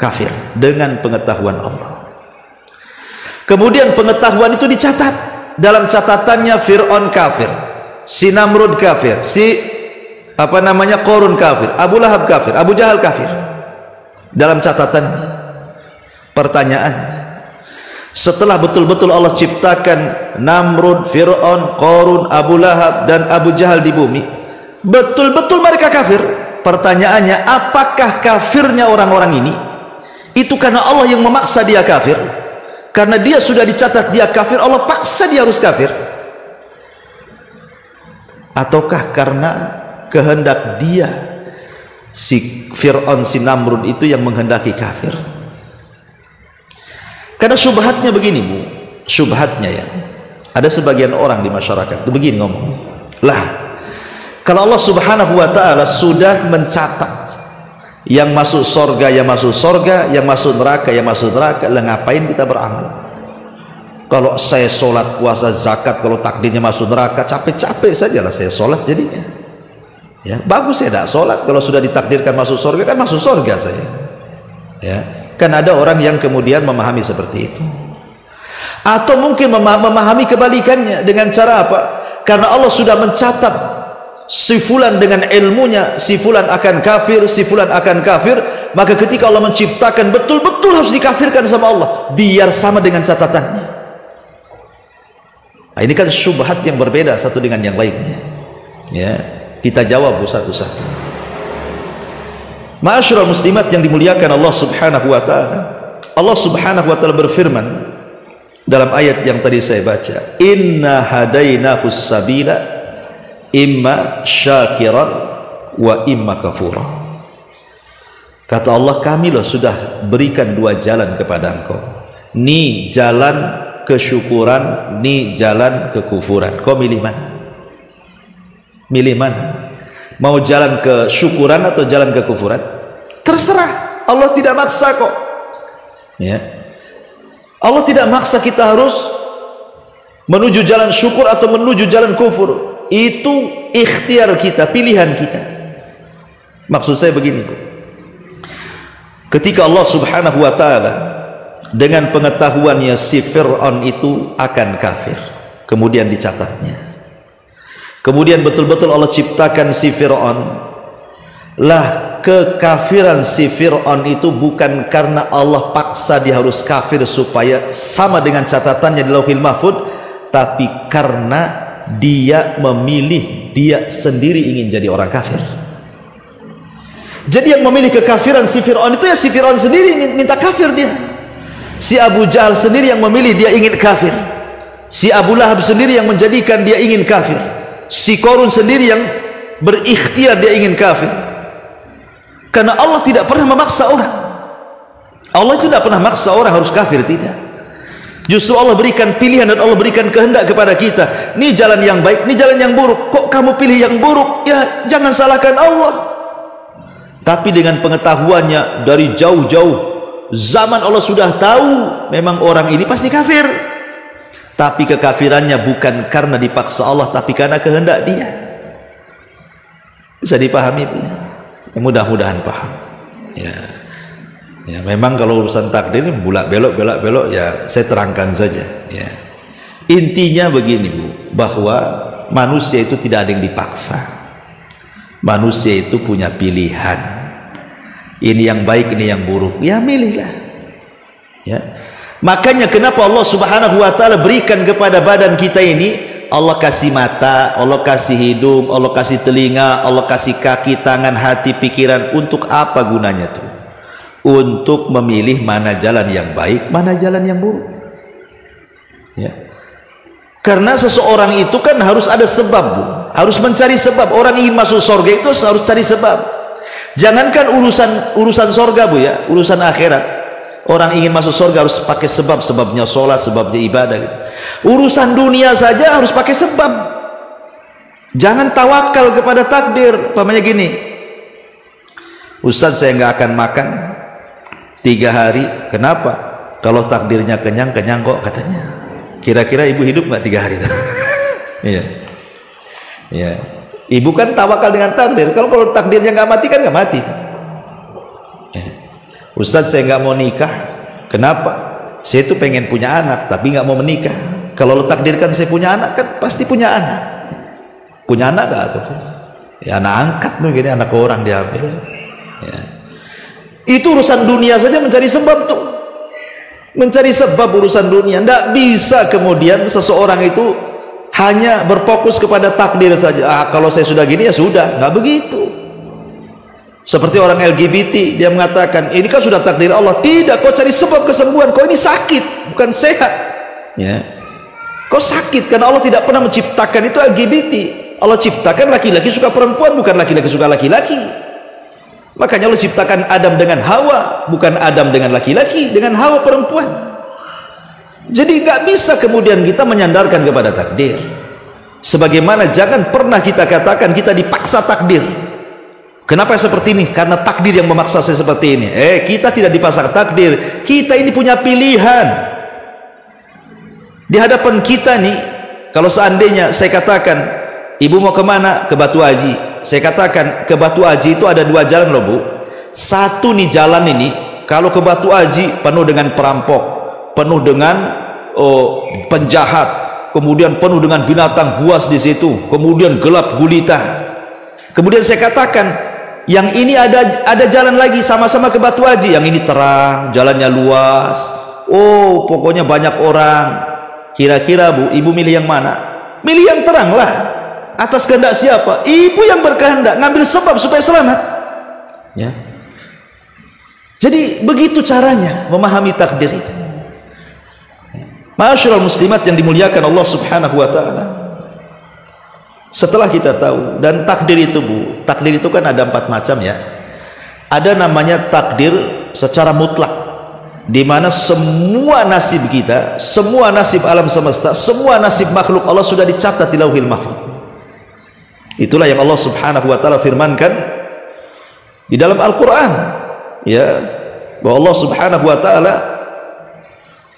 kafir dengan pengetahuan Allah. Kemudian pengetahuan itu dicatat. Dalam catatannya Fir'aun kafir, si Namrud kafir, si Qarun kafir, Abu Lahab kafir, Abu Jahal kafir. Dalam catatan. Pertanyaannya, setelah betul-betul Allah ciptakan Namrud, Fir'aun, Qarun, Abu Lahab dan Abu Jahal di bumi, betul-betul mereka kafir. Pertanyaannya, apakah kafirnya orang-orang ini itu karena Allah yang memaksa dia kafir? Karena dia sudah dicatat dia kafir, Allah paksa dia harus kafir? Ataukah karena kehendak dia, si Fir'aun, si Namrud itu yang menghendaki kafir? Karena syubhatnya begini, Bu, syubhatnya ya, ada sebagian orang di masyarakat begini ngomong, lah kalau Allah Subhanahu wa Ta'ala sudah mencatat yang masuk sorga ya masuk sorga, yang masuk neraka ya masuk neraka, lah ngapain kita beramal? Kalau saya sholat, puasa, zakat, kalau takdirnya masuk neraka, capek-capek sajalah saya sholat jadinya. Ya, bagus saya tidak sholat, kalau sudah ditakdirkan masuk surga kan masuk surga saya, ya. Kan ada orang yang kemudian memahami seperti itu, atau mungkin memahami kebalikannya dengan cara apa? Karena Allah sudah mencatat si fulan dengan ilmunya, si fulan akan kafir, si fulan akan kafir, maka ketika Allah menciptakan betul-betul harus dikafirkan sama Allah biar sama dengan catatannya. Nah, ini kan syubhat yang berbeda satu dengan yang lainnya, ya. Kita jawab satu-satu. Ma'asyiral muslimat yang dimuliakan Allah Subhanahu wa Ta'ala, Allah Subhanahu wa Ta'ala berfirman dalam ayat yang tadi saya baca, inna hadainahus sabila imma syakiran wa imma kafura. Kata Allah, kami loh sudah berikan 2 jalan kepada engkau, ni jalan kesyukuran, ni jalan kekufuran. Kau milih mana? Milih mana? Mau jalan kesyukuran atau jalan kekufuran? Terserah. Allah tidak maksa kok, ya. Allah tidak maksa kita harus menuju jalan syukur atau menuju jalan kufur. Itu ikhtiar kita, pilihan kita. Maksud saya begini, ketika Allah subhanahu wa ta'ala dengan pengetahuannya si Fir'aun itu akan kafir, kemudian dicatatnya, kemudian betul-betul Allah ciptakan si Fir'aun, lah kekafiran si Fir'aun itu bukan karena Allah paksa dia harus kafir supaya sama dengan catatannya di Lauhil Mahfuz, tapi karena dia memilih, dia sendiri ingin jadi orang kafir. Jadi yang memilih kekafiran si Fir'aun itu ya si Fir'aun sendiri minta kafir dia. Si Abu Jahal sendiri yang memilih dia ingin kafir. Si Abu Lahab sendiri yang menjadikan dia ingin kafir. Si Qarun sendiri yang berikhtiar dia ingin kafir. Karena Allah tidak pernah memaksa orang. Allah itu tidak pernah maksa orang harus kafir, tidak. Justru Allah berikan pilihan dan Allah berikan kehendak kepada kita. Ini jalan yang baik, ini jalan yang buruk. Kok kamu pilih yang buruk? Ya jangan salahkan Allah. Tapi dengan pengetahuannya dari jauh-jauh zaman Allah sudah tahu memang orang ini pasti kafir. Tapi kekafirannya bukan karena dipaksa Allah, tapi karena kehendak dia. Bisa dipahami ya? Mudah-mudahan paham. Ya, memang kalau urusan takdir ini bulak belok ya saya terangkan saja. Ya. Intinya begini Bu, bahwa manusia itu tidak ada yang dipaksa. Manusia itu punya pilihan. Ini yang baik, ini yang buruk. Ya milihlah. Ya. Makanya kenapa Allah Subhanahu wa ta'ala berikan kepada badan kita ini, Allah kasih mata, Allah kasih hidung, Allah kasih telinga, Allah kasih kaki, tangan, hati, pikiran. Untuk apa gunanya tuh? Untuk memilih mana jalan yang baik, mana jalan yang buruk. Ya. Karena seseorang itu kan harus ada sebab Bu. Harus mencari sebab. Orang ingin masuk surga itu harus cari sebab. Jangankan urusan surga Bu ya, urusan akhirat. Orang ingin masuk surga harus pakai sebab, sebabnya sholat, sebabnya ibadah gitu. Urusan dunia saja harus pakai sebab. Jangan tawakal kepada takdir. Pamannya gini, Ustaz saya nggak akan makan 3 hari. Kenapa? Kalau takdirnya kenyang kok katanya. Kira-kira ibu hidup nggak 3 hari? Iya. Ya. Ibu kan tawakal dengan takdir. Kalau takdirnya nggak mati kan nggak mati. Ya. Ustadz saya nggak mau nikah. Kenapa? Saya tuh pengen punya anak tapi nggak mau menikah. Kalau lo takdirkan saya punya anak kan pasti punya anak. Punya anak nggak tuh? Ya anak angkat mungkin, anak orang diambil. Ya. Itu urusan dunia saja mencari sebab tuh. Mencari sebab urusan dunia. Nggak bisa kemudian seseorang itu hanya berfokus kepada takdir saja. Kalau saya sudah gini ya sudah. Nggak begitu. Seperti orang LGBT, dia mengatakan ini kan sudah takdir Allah. Tidak, kau cari sebab kesembuhan. Kau ini sakit, bukan sehat. Ya. Kau sakit karena Allah tidak pernah menciptakan itu LGBT. Allah ciptakan laki-laki suka perempuan, bukan laki-laki suka laki-laki. Makanya Allah ciptakan Adam dengan Hawa, bukan Adam dengan laki-laki, dengan Hawa perempuan. Jadi nggak bisa kemudian kita menyandarkan kepada takdir. Sebagaimana jangan pernah kita katakan kita dipaksa takdir. Kenapa seperti ini? Karena takdir yang memaksa saya seperti ini. Kita tidak dipaksa takdir. Kita ini punya pilihan. Di hadapan kita nih, kalau seandainya saya katakan, ibu mau kemana? Ke Batu Haji. Saya katakan ke Batu Haji itu ada 2 jalan loh Bu. Satu nih jalan ini, kalau ke Batu Haji penuh dengan perampok, penuh dengan penjahat, kemudian penuh dengan binatang buas di situ, kemudian gelap gulita. Kemudian saya katakan, yang ini ada jalan lagi sama-sama ke Batu Haji, yang ini terang, jalannya luas. Oh, pokoknya banyak orang. Kira-kira Bu, ibu milih yang mana? Milih yang terang lah. Atas kehendak siapa? Ibu yang berkehendak, ngambil sebab supaya selamat. Ya. Jadi begitu caranya memahami takdir itu. Ma'asyiral muslimat yang dimuliakan Allah Subhanahu wa ta'ala. Setelah kita tahu, dan takdir itu Bu, takdir itu kan ada 4 macam ya. Ada namanya takdir secara mutlak, di mana semua nasib kita, semua nasib alam semesta, semua nasib makhluk Allah sudah dicatat di Lauhil Mahfuz. Itulah yang Allah Subhanahu wa ta'ala firmankan di dalam Al-Quran, ya, bahwa Allah Subhanahu wa ta'ala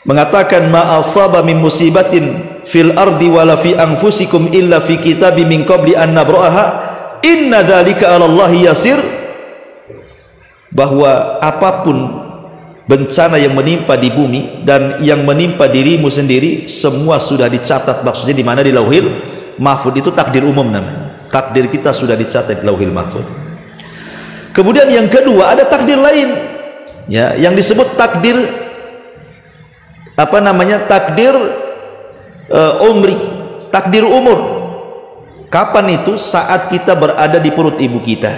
mengatakan ma asaba min musibatin fil ardi wala fi anfusikum illa fi kitabim min qabli an nabra'aha inna dzalika 'ala Allahi yasir bahwa apapun bencana yang menimpa di bumi dan yang menimpa dirimu sendiri semua sudah dicatat, maksudnya di mana? Di Lauhil Mahfuz. Itu takdir umum namanya. Takdir kita sudah dicatat di Lauhil Mahfuz. Kemudian yang kedua ada takdir lain, ya, yang disebut takdir takdir umri, takdir umur. Kapan itu? Saat kita berada di perut ibu kita.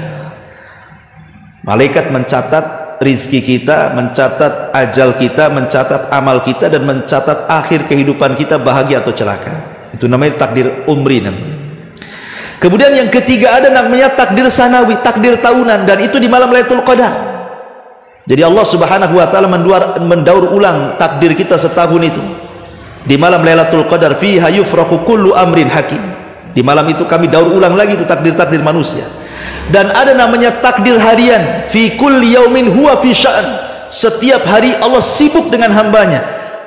Malaikat mencatat rizki kita, mencatat ajal kita, mencatat amal kita, dan mencatat akhir kehidupan kita bahagia atau celaka. Itu namanya takdir umri namanya. Kemudian yang ketiga ada namanya takdir sanawi, takdir tahunan, dan itu di malam Lailatul Qadar. Jadi Allah Subhanahu wa taala mendaur ulang takdir kita setahun itu. Di malam Lailatul Qadar fiha yufraqu kullu amrin hakim. Di malam itu kami daur ulang lagi itu takdir-takdir manusia. Dan ada namanya takdir harian, fi kulli yaumin huwa fi sya'an. Setiap hari Allah sibuk dengan hambanya.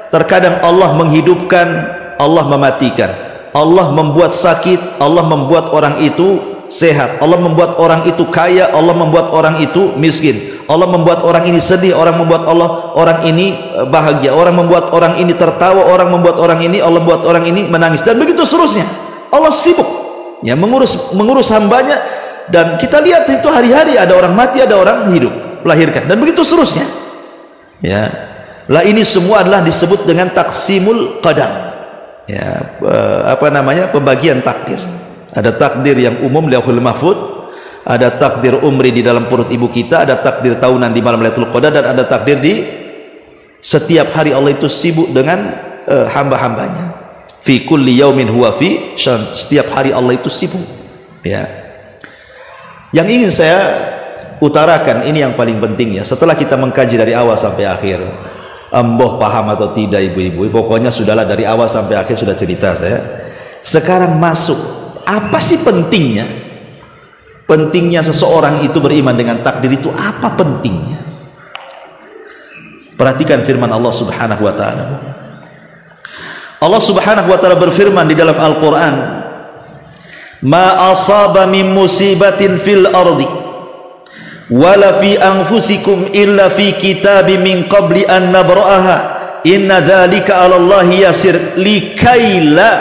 Terkadang Allah menghidupkan, Allah mematikan, Allah membuat sakit, Allah membuat orang itu sehat, Allah membuat orang itu kaya, Allah membuat orang itu miskin, Allah membuat orang ini sedih, orang membuat orang ini bahagia, orang membuat orang ini tertawa, orang membuat orang ini, Allah membuat orang ini menangis, dan begitu seterusnya. Allah sibuk ya mengurus hambanya, dan kita lihat itu hari-hari ada orang mati, ada orang hidup, melahirkan, dan begitu seterusnya. Ya, lah ini semua adalah disebut dengan taksimul qadar. Ya, pembagian takdir. Ada takdir yang umum di Lauhul Mahfuz, ada takdir umri di dalam perut ibu kita, ada takdir tahunan di malam Lailatul Qadar, dan ada takdir di setiap hari. Allah itu sibuk dengan hamba-hambanya. Fi kulli yaumin huwa fi syan. Setiap hari Allah itu sibuk. Ya. Yang ingin saya utarakan ini yang paling penting, ya. Setelah kita mengkaji dari awal sampai akhir, emboh paham atau tidak ibu-ibu, pokoknya sudahlah dari awal sampai akhir sudah cerita saya. Sekarang masuk, apa sih pentingnya? Pentingnya seseorang itu beriman dengan takdir itu apa pentingnya? Perhatikan firman Allah Subhanahu wa taala. Allah Subhanahu wa taala berfirman di dalam Al-Qur'an, "Ma asaba min musibatin fil ardi wala fi anfusikum illa fi kitabim min qabli an nabra'aha inna dzalika 'ala Allahi yasir likaila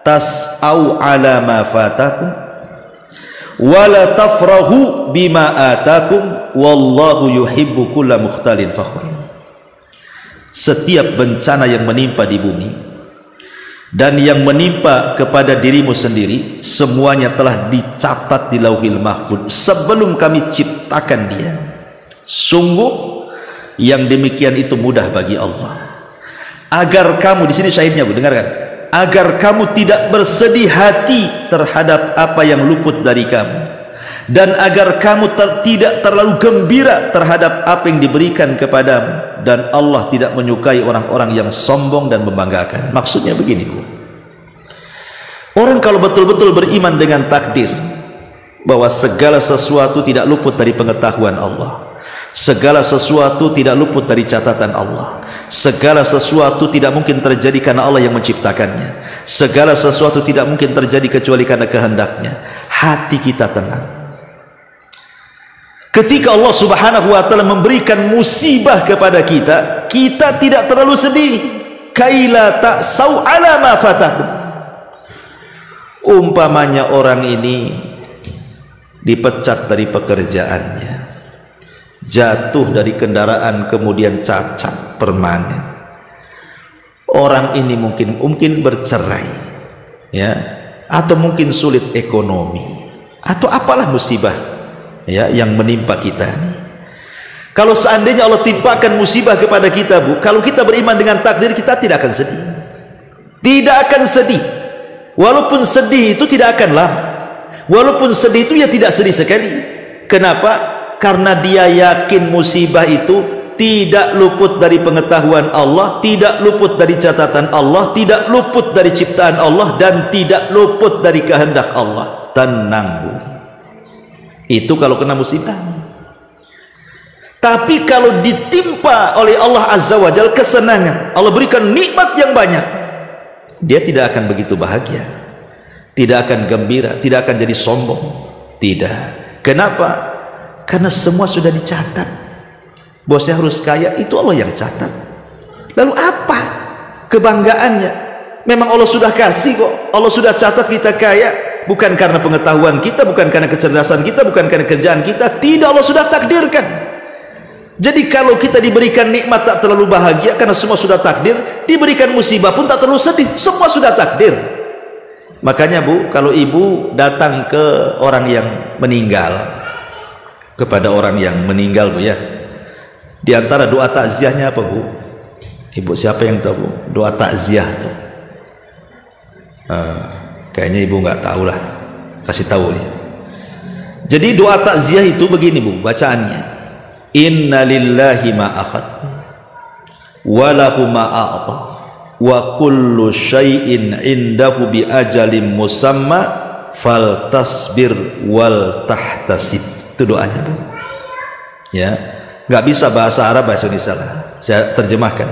tas'au 'ala ma fatakum wala tafrahu bima atakum wallahu yuhibbu kulla mukhtalin fakhur." Setiap bencana yang menimpa di bumi dan yang menimpa kepada dirimu sendiri, semuanya telah dicatat di Lauhil Mahfuz sebelum kami ciptakan dia. Sungguh yang demikian itu mudah bagi Allah. Agar kamu, di sini syahidnya Bu, dengarkan, agar kamu tidak bersedih hati terhadap apa yang luput dari kamu, dan agar kamu tidak terlalu gembira terhadap apa yang diberikan kepadamu, dan Allah tidak menyukai orang-orang yang sombong dan membanggakan. Maksudnya begini Bu, orang kalau betul-betul beriman dengan takdir, bahwa segala sesuatu tidak luput dari pengetahuan Allah, segala sesuatu tidak luput dari catatan Allah, segala sesuatu tidak mungkin terjadi karena Allah yang menciptakannya, segala sesuatu tidak mungkin terjadi kecuali karena kehendaknya, hati kita tenang. Ketika Allah Subhanahu wa taala memberikan musibah kepada kita, kita tidak terlalu sedih. Kaila ta'sau 'ala ma fatakum. Umpamanya orang ini dipecat dari pekerjaannya, jatuh dari kendaraan, kemudian cacat permanen. Orang ini mungkin bercerai, ya, atau mungkin sulit ekonomi, atau apalah musibah, ya, yang menimpa kita ini. Kalau seandainya Allah timpakan musibah kepada kita Bu, kalau kita beriman dengan takdir, kita tidak akan sedih. Tidak akan sedih. Walaupun sedih itu tidak akan lama. Walaupun sedih itu ya tidak sedih sekali. Kenapa? Karena dia yakin musibah itu tidak luput dari pengetahuan Allah, tidak luput dari catatan Allah, tidak luput dari ciptaan Allah, dan tidak luput dari kehendak Allah. Tenang Bu. Itu kalau kena musibah. Tapi kalau ditimpa oleh Allah Azza wa Jalla kesenangan, Allah berikan nikmat yang banyak, dia tidak akan begitu bahagia, tidak akan gembira, tidak akan jadi sombong. Tidak. Kenapa? Karena semua sudah dicatat. Bosnya harus kaya, itu Allah yang catat. Lalu apa kebanggaannya? Memang Allah sudah kasih kok, Allah sudah catat kita kaya. Bukan karena pengetahuan kita, bukan karena kecerdasan kita, bukan karena kerjaan kita. Tidak, Allah sudah takdirkan. Jadi kalau kita diberikan nikmat tak terlalu bahagia karena semua sudah takdir, diberikan musibah pun tak terlalu sedih, semua sudah takdir. Makanya Bu, kalau ibu datang ke orang yang meninggal, kepada orang yang meninggal Bu ya, di antara doa takziahnya apa Bu? Ibu siapa yang tahu Bu? Doa takziah tuh. Kayaknya ibu nggak tahu lah, kasih tahu ya. Jadi doa takziah itu begini Bu, bacaannya: Inna lillahi ma akhad wa lahu ma a'ta wa kullu syai'in indahu bi ajalin musamma fal tasbir wal tahtasib. Itu doanya Bu ya. Nggak bisa bahasa Arab, bahasa Indonesia lah, saya terjemahkan.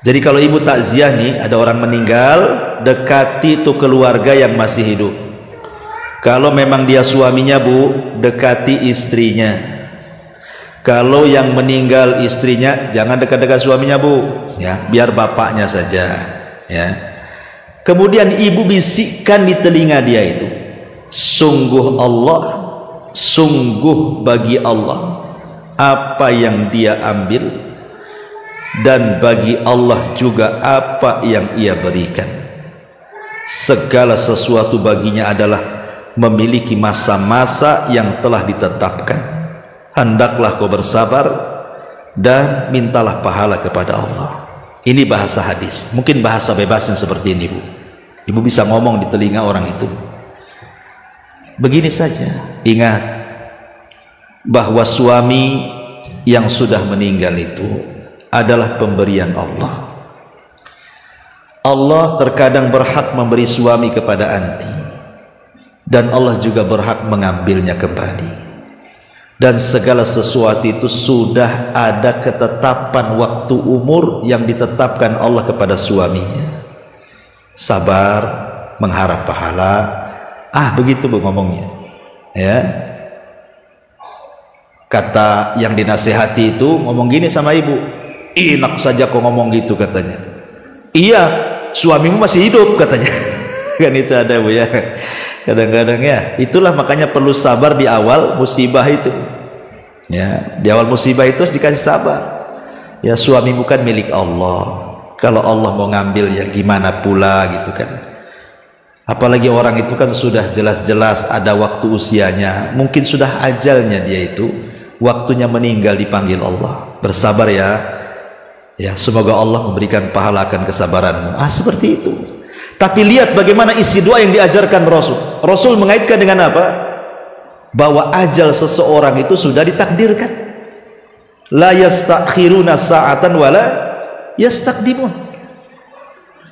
Jadi kalau ibu takziah nih, ada orang meninggal, dekati itu keluarga yang masih hidup. Kalau memang dia suaminya Bu, dekati istrinya. Kalau yang meninggal istrinya, jangan dekat-dekat suaminya Bu ya, biar bapaknya saja ya. Kemudian ibu bisikkan di telinga dia itu, sungguh Allah, sungguh bagi Allah apa yang dia ambil, dan bagi Allah juga apa yang ia berikan. Segala sesuatu baginya adalah memiliki masa-masa yang telah ditetapkan. Hendaklah kau bersabar dan mintalah pahala kepada Allah. Ini bahasa hadis. Mungkin bahasa bebasnya seperti ini Bu, ibu bisa ngomong di telinga orang itu. Begini saja, ingat bahwa suami yang sudah meninggal itu adalah pemberian Allah. Allah terkadang berhak memberi suami kepada anti, dan Allah juga berhak mengambilnya kembali. Dan segala sesuatu itu sudah ada ketetapan waktu umur yang ditetapkan Allah kepada suaminya. Sabar, mengharap pahala. Begitu Bu ngomongnya ya. Kata yang dinasehati itu ngomong gini sama ibu, enak saja kau ngomong gitu katanya. Iya, suamimu masih hidup katanya. Kan itu ada Bu ya, kadang-kadang ya. Itulah makanya perlu sabar di awal musibah itu ya. Di awal musibah itu harus dikasih sabar ya. Suamimu kan milik Allah, kalau Allah mau ngambil ya gimana pula gitu kan. Apalagi orang itu kan sudah jelas-jelas ada waktu usianya, mungkin sudah ajalnya dia itu, waktunya meninggal dipanggil Allah. Bersabar ya, ya semoga Allah memberikan pahala akan kesabaranmu. Seperti itu. Tapi lihat bagaimana isi doa yang diajarkan Rasul. Rasul mengaitkan dengan apa? Bahwa ajal seseorang itu sudah ditakdirkan. La yastakhiruna sa'atan wala yastaqdimun.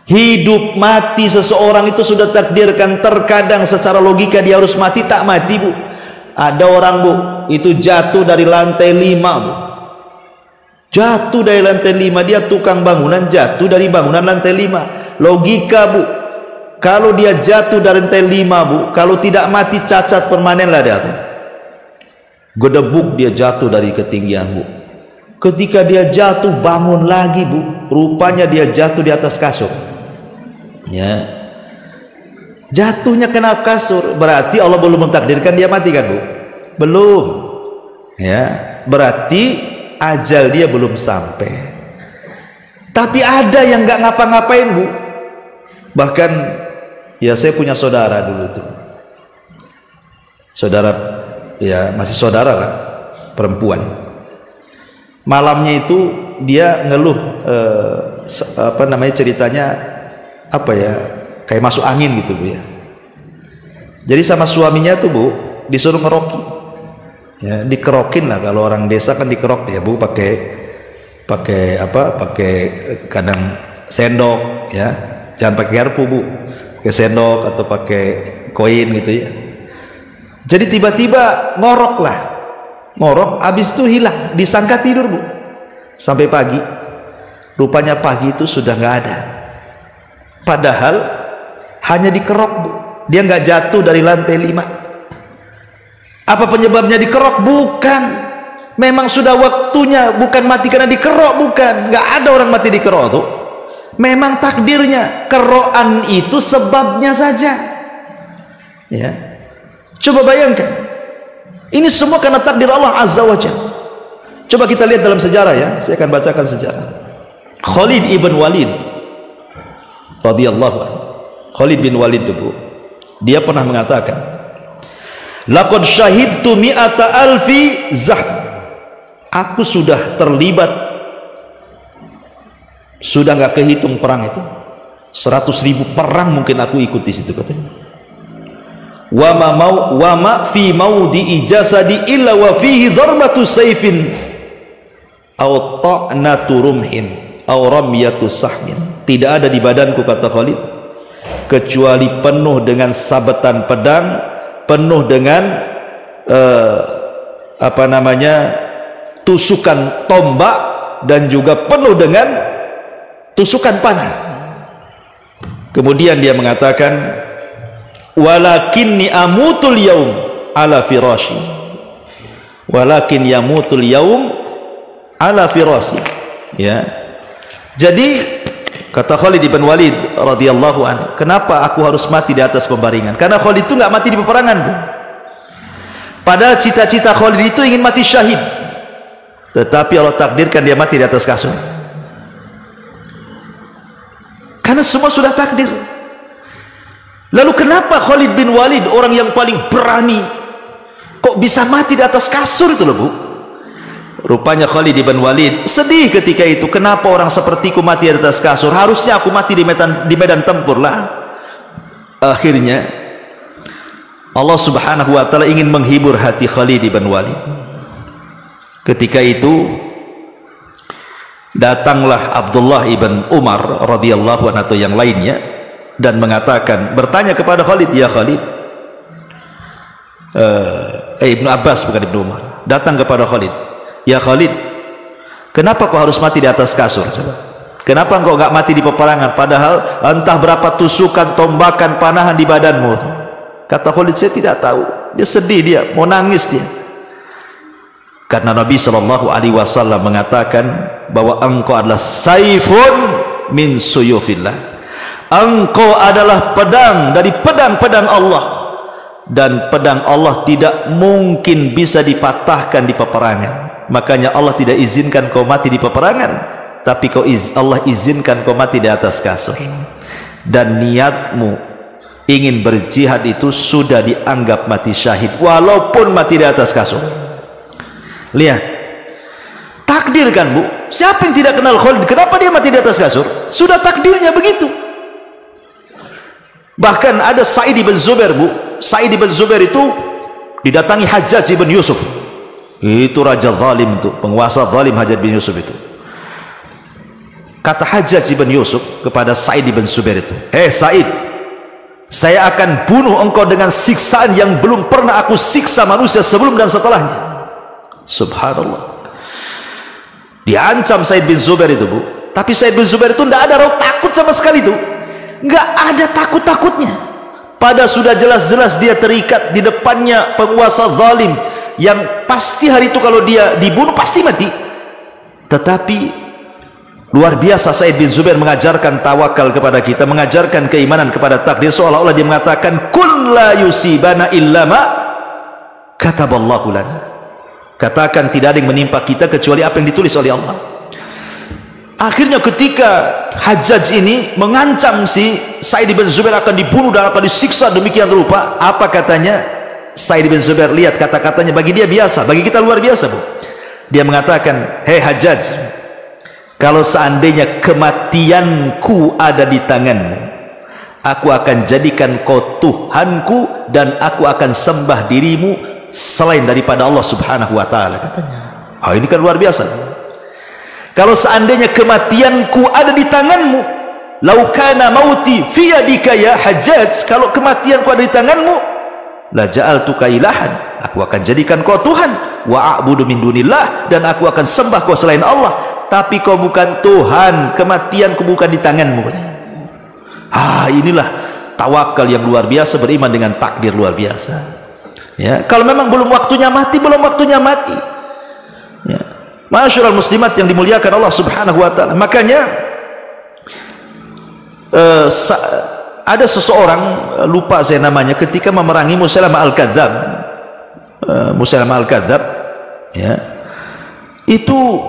Hidup mati seseorang itu sudah takdirkan. Terkadang secara logika dia harus mati, tak mati Bu. Ada orang Bu, itu jatuh dari lantai 5 Bu. Jatuh dari lantai 5, dia tukang bangunan, jatuh dari bangunan lantai 5. Logika Bu, kalau dia jatuh dari lantai 5 Bu, kalau tidak mati cacat permanen lah dia. Gedebuk dia jatuh dari ketinggian Bu. Ketika dia jatuh bangun lagi Bu, rupanya dia jatuh di atas kasur ya. Jatuhnya kena kasur, berarti Allah belum mentakdirkan dia mati kan Bu? Belum ya, berarti ajal dia belum sampai. Tapi ada yang nggak ngapa-ngapain Bu. Bahkan ya saya punya saudara dulu tuh, saudara ya, masih saudara lah, perempuan. Malamnya itu dia ngeluh apa namanya, ceritanya apa ya, kayak masuk angin gitu Bu ya. Jadi sama suaminya tuh Bu disuruh ngeroki ya, dikerokin lah, kalau orang desa kan dikerok ya Bu, pakai apa, pakai kadang sendok ya, jangan pakai garpu Bu, pakai sendok atau pakai koin gitu ya. Jadi tiba-tiba ngorok lah, ngorok, habis itu hilang, disangka tidur Bu sampai pagi. Rupanya pagi itu sudah nggak ada, padahal hanya dikerok Bu, dia nggak jatuh dari lantai 5. Apa penyebabnya dikerok? Bukan. Memang sudah waktunya, bukan mati karena dikerok, bukan. Nggak ada orang mati dikerok tuh. Memang takdirnya. Kerokan itu sebabnya saja. Ya. Coba bayangkan. Ini semua karena takdir Allah Azza wa Jalla. Coba kita lihat dalam sejarah ya. Saya akan bacakan sejarah. Khalid ibn Walid radhiyallahu anhu. Khalid bin Walid itu, dia pernah mengatakan, laqad syahidtu mi'ata alfi zahf. Aku sudah terlibat, sudah nggak kehitung perang itu, 100.000 perang mungkin aku ikut di situ katanya. Wa ma fi maudi jasadi illa wa fihi darbatu sayfin aw ta'natu rumhin aw ramyatu sahmin. Tidak ada di badanku, kata Khalid, kecuali penuh dengan sabetan pedang, penuh dengan tusukan tombak, dan juga penuh dengan tusukan panah. Kemudian dia mengatakan, walakinni amutul yaum ala firashi, walakin yamutul yaum ala firashi. Ya, jadi kata Khalid bin Walid radhiyallahu anhu, kenapa aku harus mati di atas pembaringan? Karena Khalid itu nggak mati di peperangan, Bu. Padahal cita-cita Khalid itu ingin mati syahid, tetapi Allah takdirkan dia mati di atas kasur. Karena semua sudah takdir. Lalu kenapa Khalid bin Walid, orang yang paling berani, kok bisa mati di atas kasur itu loh, Bu? Rupanya Khalid bin Walid sedih ketika itu. Kenapa orang sepertiku mati di atas kasur? Harusnya aku mati di medan tempur lah. Akhirnya Allah Subhanahu wa taala ingin menghibur hati Khalid bin Walid. Ketika itu datanglah Abdullah ibn Umar radhiyallahu anhu atau yang lainnya dan mengatakan, bertanya kepada Khalid, ya Khalid, Ibnu Abbas bukan Ibnu Umar, datang kepada Khalid, ya Khalid, kenapa kau harus mati di atas kasur? Kenapa engkau enggak mati di peperangan, padahal entah berapa tusukan, tombakan, panahan di badanmu? Kata Khalid, saya tidak tahu. Dia sedih, dia mau nangis dia. Karena Nabi Shallallahu Alaihi Wasallam mengatakan bahwa engkau adalah saifun min suyufillah. Engkau adalah pedang dari pedang-pedang Allah, dan pedang Allah tidak mungkin bisa dipatahkan di peperangan. Makanya Allah tidak izinkan kau mati di peperangan, tapi Allah izinkan kau mati di atas kasur. Dan niatmu ingin berjihad itu sudah dianggap mati syahid, walaupun mati di atas kasur. Lihat, takdir kan, Bu? Siapa yang tidak kenal Khalid? Kenapa dia mati di atas kasur? Sudah takdirnya begitu. Bahkan ada Sa'id bin Zubair, Bu. Sa'id bin Zubair itu didatangi Hajjaj bin Yusuf. Itu raja zalim itu, penguasa zalim Hajjaj bin Yusuf itu. Kata Hajjaj bin Yusuf kepada Sa'id bin Zubair itu, Sa'id, saya akan bunuh engkau dengan siksaan yang belum pernah aku siksa manusia sebelum dan setelahnya. Subhanallah. Diancam Sa'id bin Zubair itu, Bu. Tapi Sa'id bin Zubair itu tidak ada rasa takut sama sekali itu. Nggak ada takut-takutnya. Pada sudah jelas-jelas dia terikat di depannya penguasa zalim yang pasti hari itu kalau dia dibunuh pasti mati. Tetapi luar biasa Sa'id bin Zubair mengajarkan tawakal kepada kita, mengajarkan keimanan kepada takdir, seolah-olah dia mengatakan kul la yusibana illa ma kataballahu lana. Katakan tidak ada yang menimpa kita kecuali apa yang ditulis oleh Allah. Akhirnya ketika Hajjaj ini mengancam si Sa'id bin Zubair akan dibunuh dan akan disiksa demikian rupa, apa katanya Sa'id bin Zubair? Lihat kata-katanya, bagi dia biasa, bagi kita luar biasa, Bu. Dia mengatakan, hei Hajjaj, kalau seandainya kematianku ada di tanganmu, aku akan jadikan kau Tuhanku dan aku akan sembah dirimu selain daripada Allah Subhanahu wa taala, katanya. Ini kan luar biasa. Kalau seandainya kematianku ada di tanganmu, lau kana mauti fi yadika ya Hajjaj, kalau kematianku ada di tanganmu, la ja'altuka ilahan, aku akan jadikan kau Tuhan, wa a'budu min dunillah, dan aku akan sembah kau selain Allah. Tapi kau bukan Tuhan, kematianku bukan di tanganmu. Inilah tawakal yang luar biasa, beriman dengan takdir luar biasa. Ya, kalau memang belum waktunya mati, belum waktunya mati. Ya. Ma'asyiral muslimat yang dimuliakan Allah Subhanahu wa taala. Makanya ada seseorang, lupa saya namanya, ketika memerangi Musailamah al-Kadzdzab. Musailamah al-Kadzdzab, ya. Itu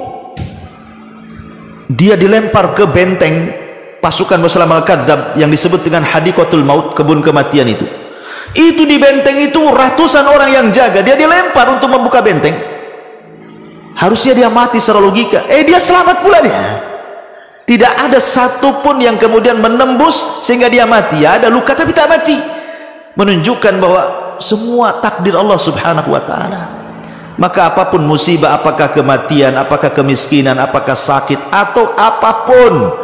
dia dilempar ke benteng pasukan Musailamah al-Kadzdzab yang disebut dengan Hadiqatul Maut, kebun kematian itu. Itu di benteng itu ratusan orang yang jaga, dia dilempar untuk membuka benteng. Harusnya dia mati secara logika. Dia selamat pula dia. Tidak ada satupun yang kemudian menembus sehingga dia mati. Ya, ada luka tapi tak mati. Menunjukkan bahwa semua takdir Allah Subhanahu wa taala. Maka apapun musibah, apakah kematian, apakah kemiskinan, apakah sakit atau apapun,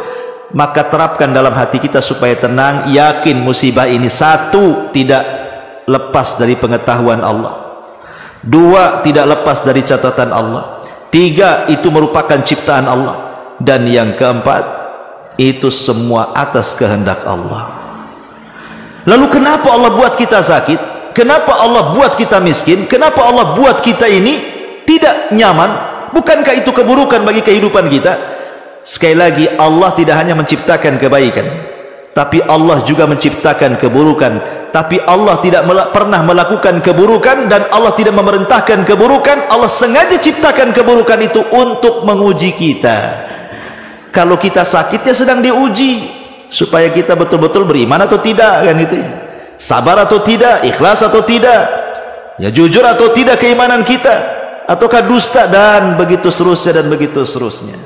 maka terapkan dalam hati kita supaya tenang, yakin musibah ini satu, tidak lepas dari pengetahuan Allah. Dua, tidak lepas dari catatan Allah. Tiga, itu merupakan ciptaan Allah. Dan yang keempat, itu semua atas kehendak Allah. Lalu kenapa Allah buat kita sakit? Kenapa Allah buat kita miskin? Kenapa Allah buat kita ini tidak nyaman? Bukankah itu keburukan bagi kehidupan kita? Sekali lagi, Allah tidak hanya menciptakan kebaikan, tapi Allah juga menciptakan keburukan. Tapi Allah tidak pernah melakukan keburukan, dan Allah tidak memerintahkan keburukan. Allah sengaja ciptakan keburukan itu untuk menguji kita. Kalau kita sakitnya sedang diuji, supaya kita betul-betul beriman atau tidak, kan itu ya. Sabar atau tidak, ikhlas atau tidak, ya, jujur atau tidak keimanan kita, ataukah dusta, dan begitu seterusnya dan begitu seterusnya.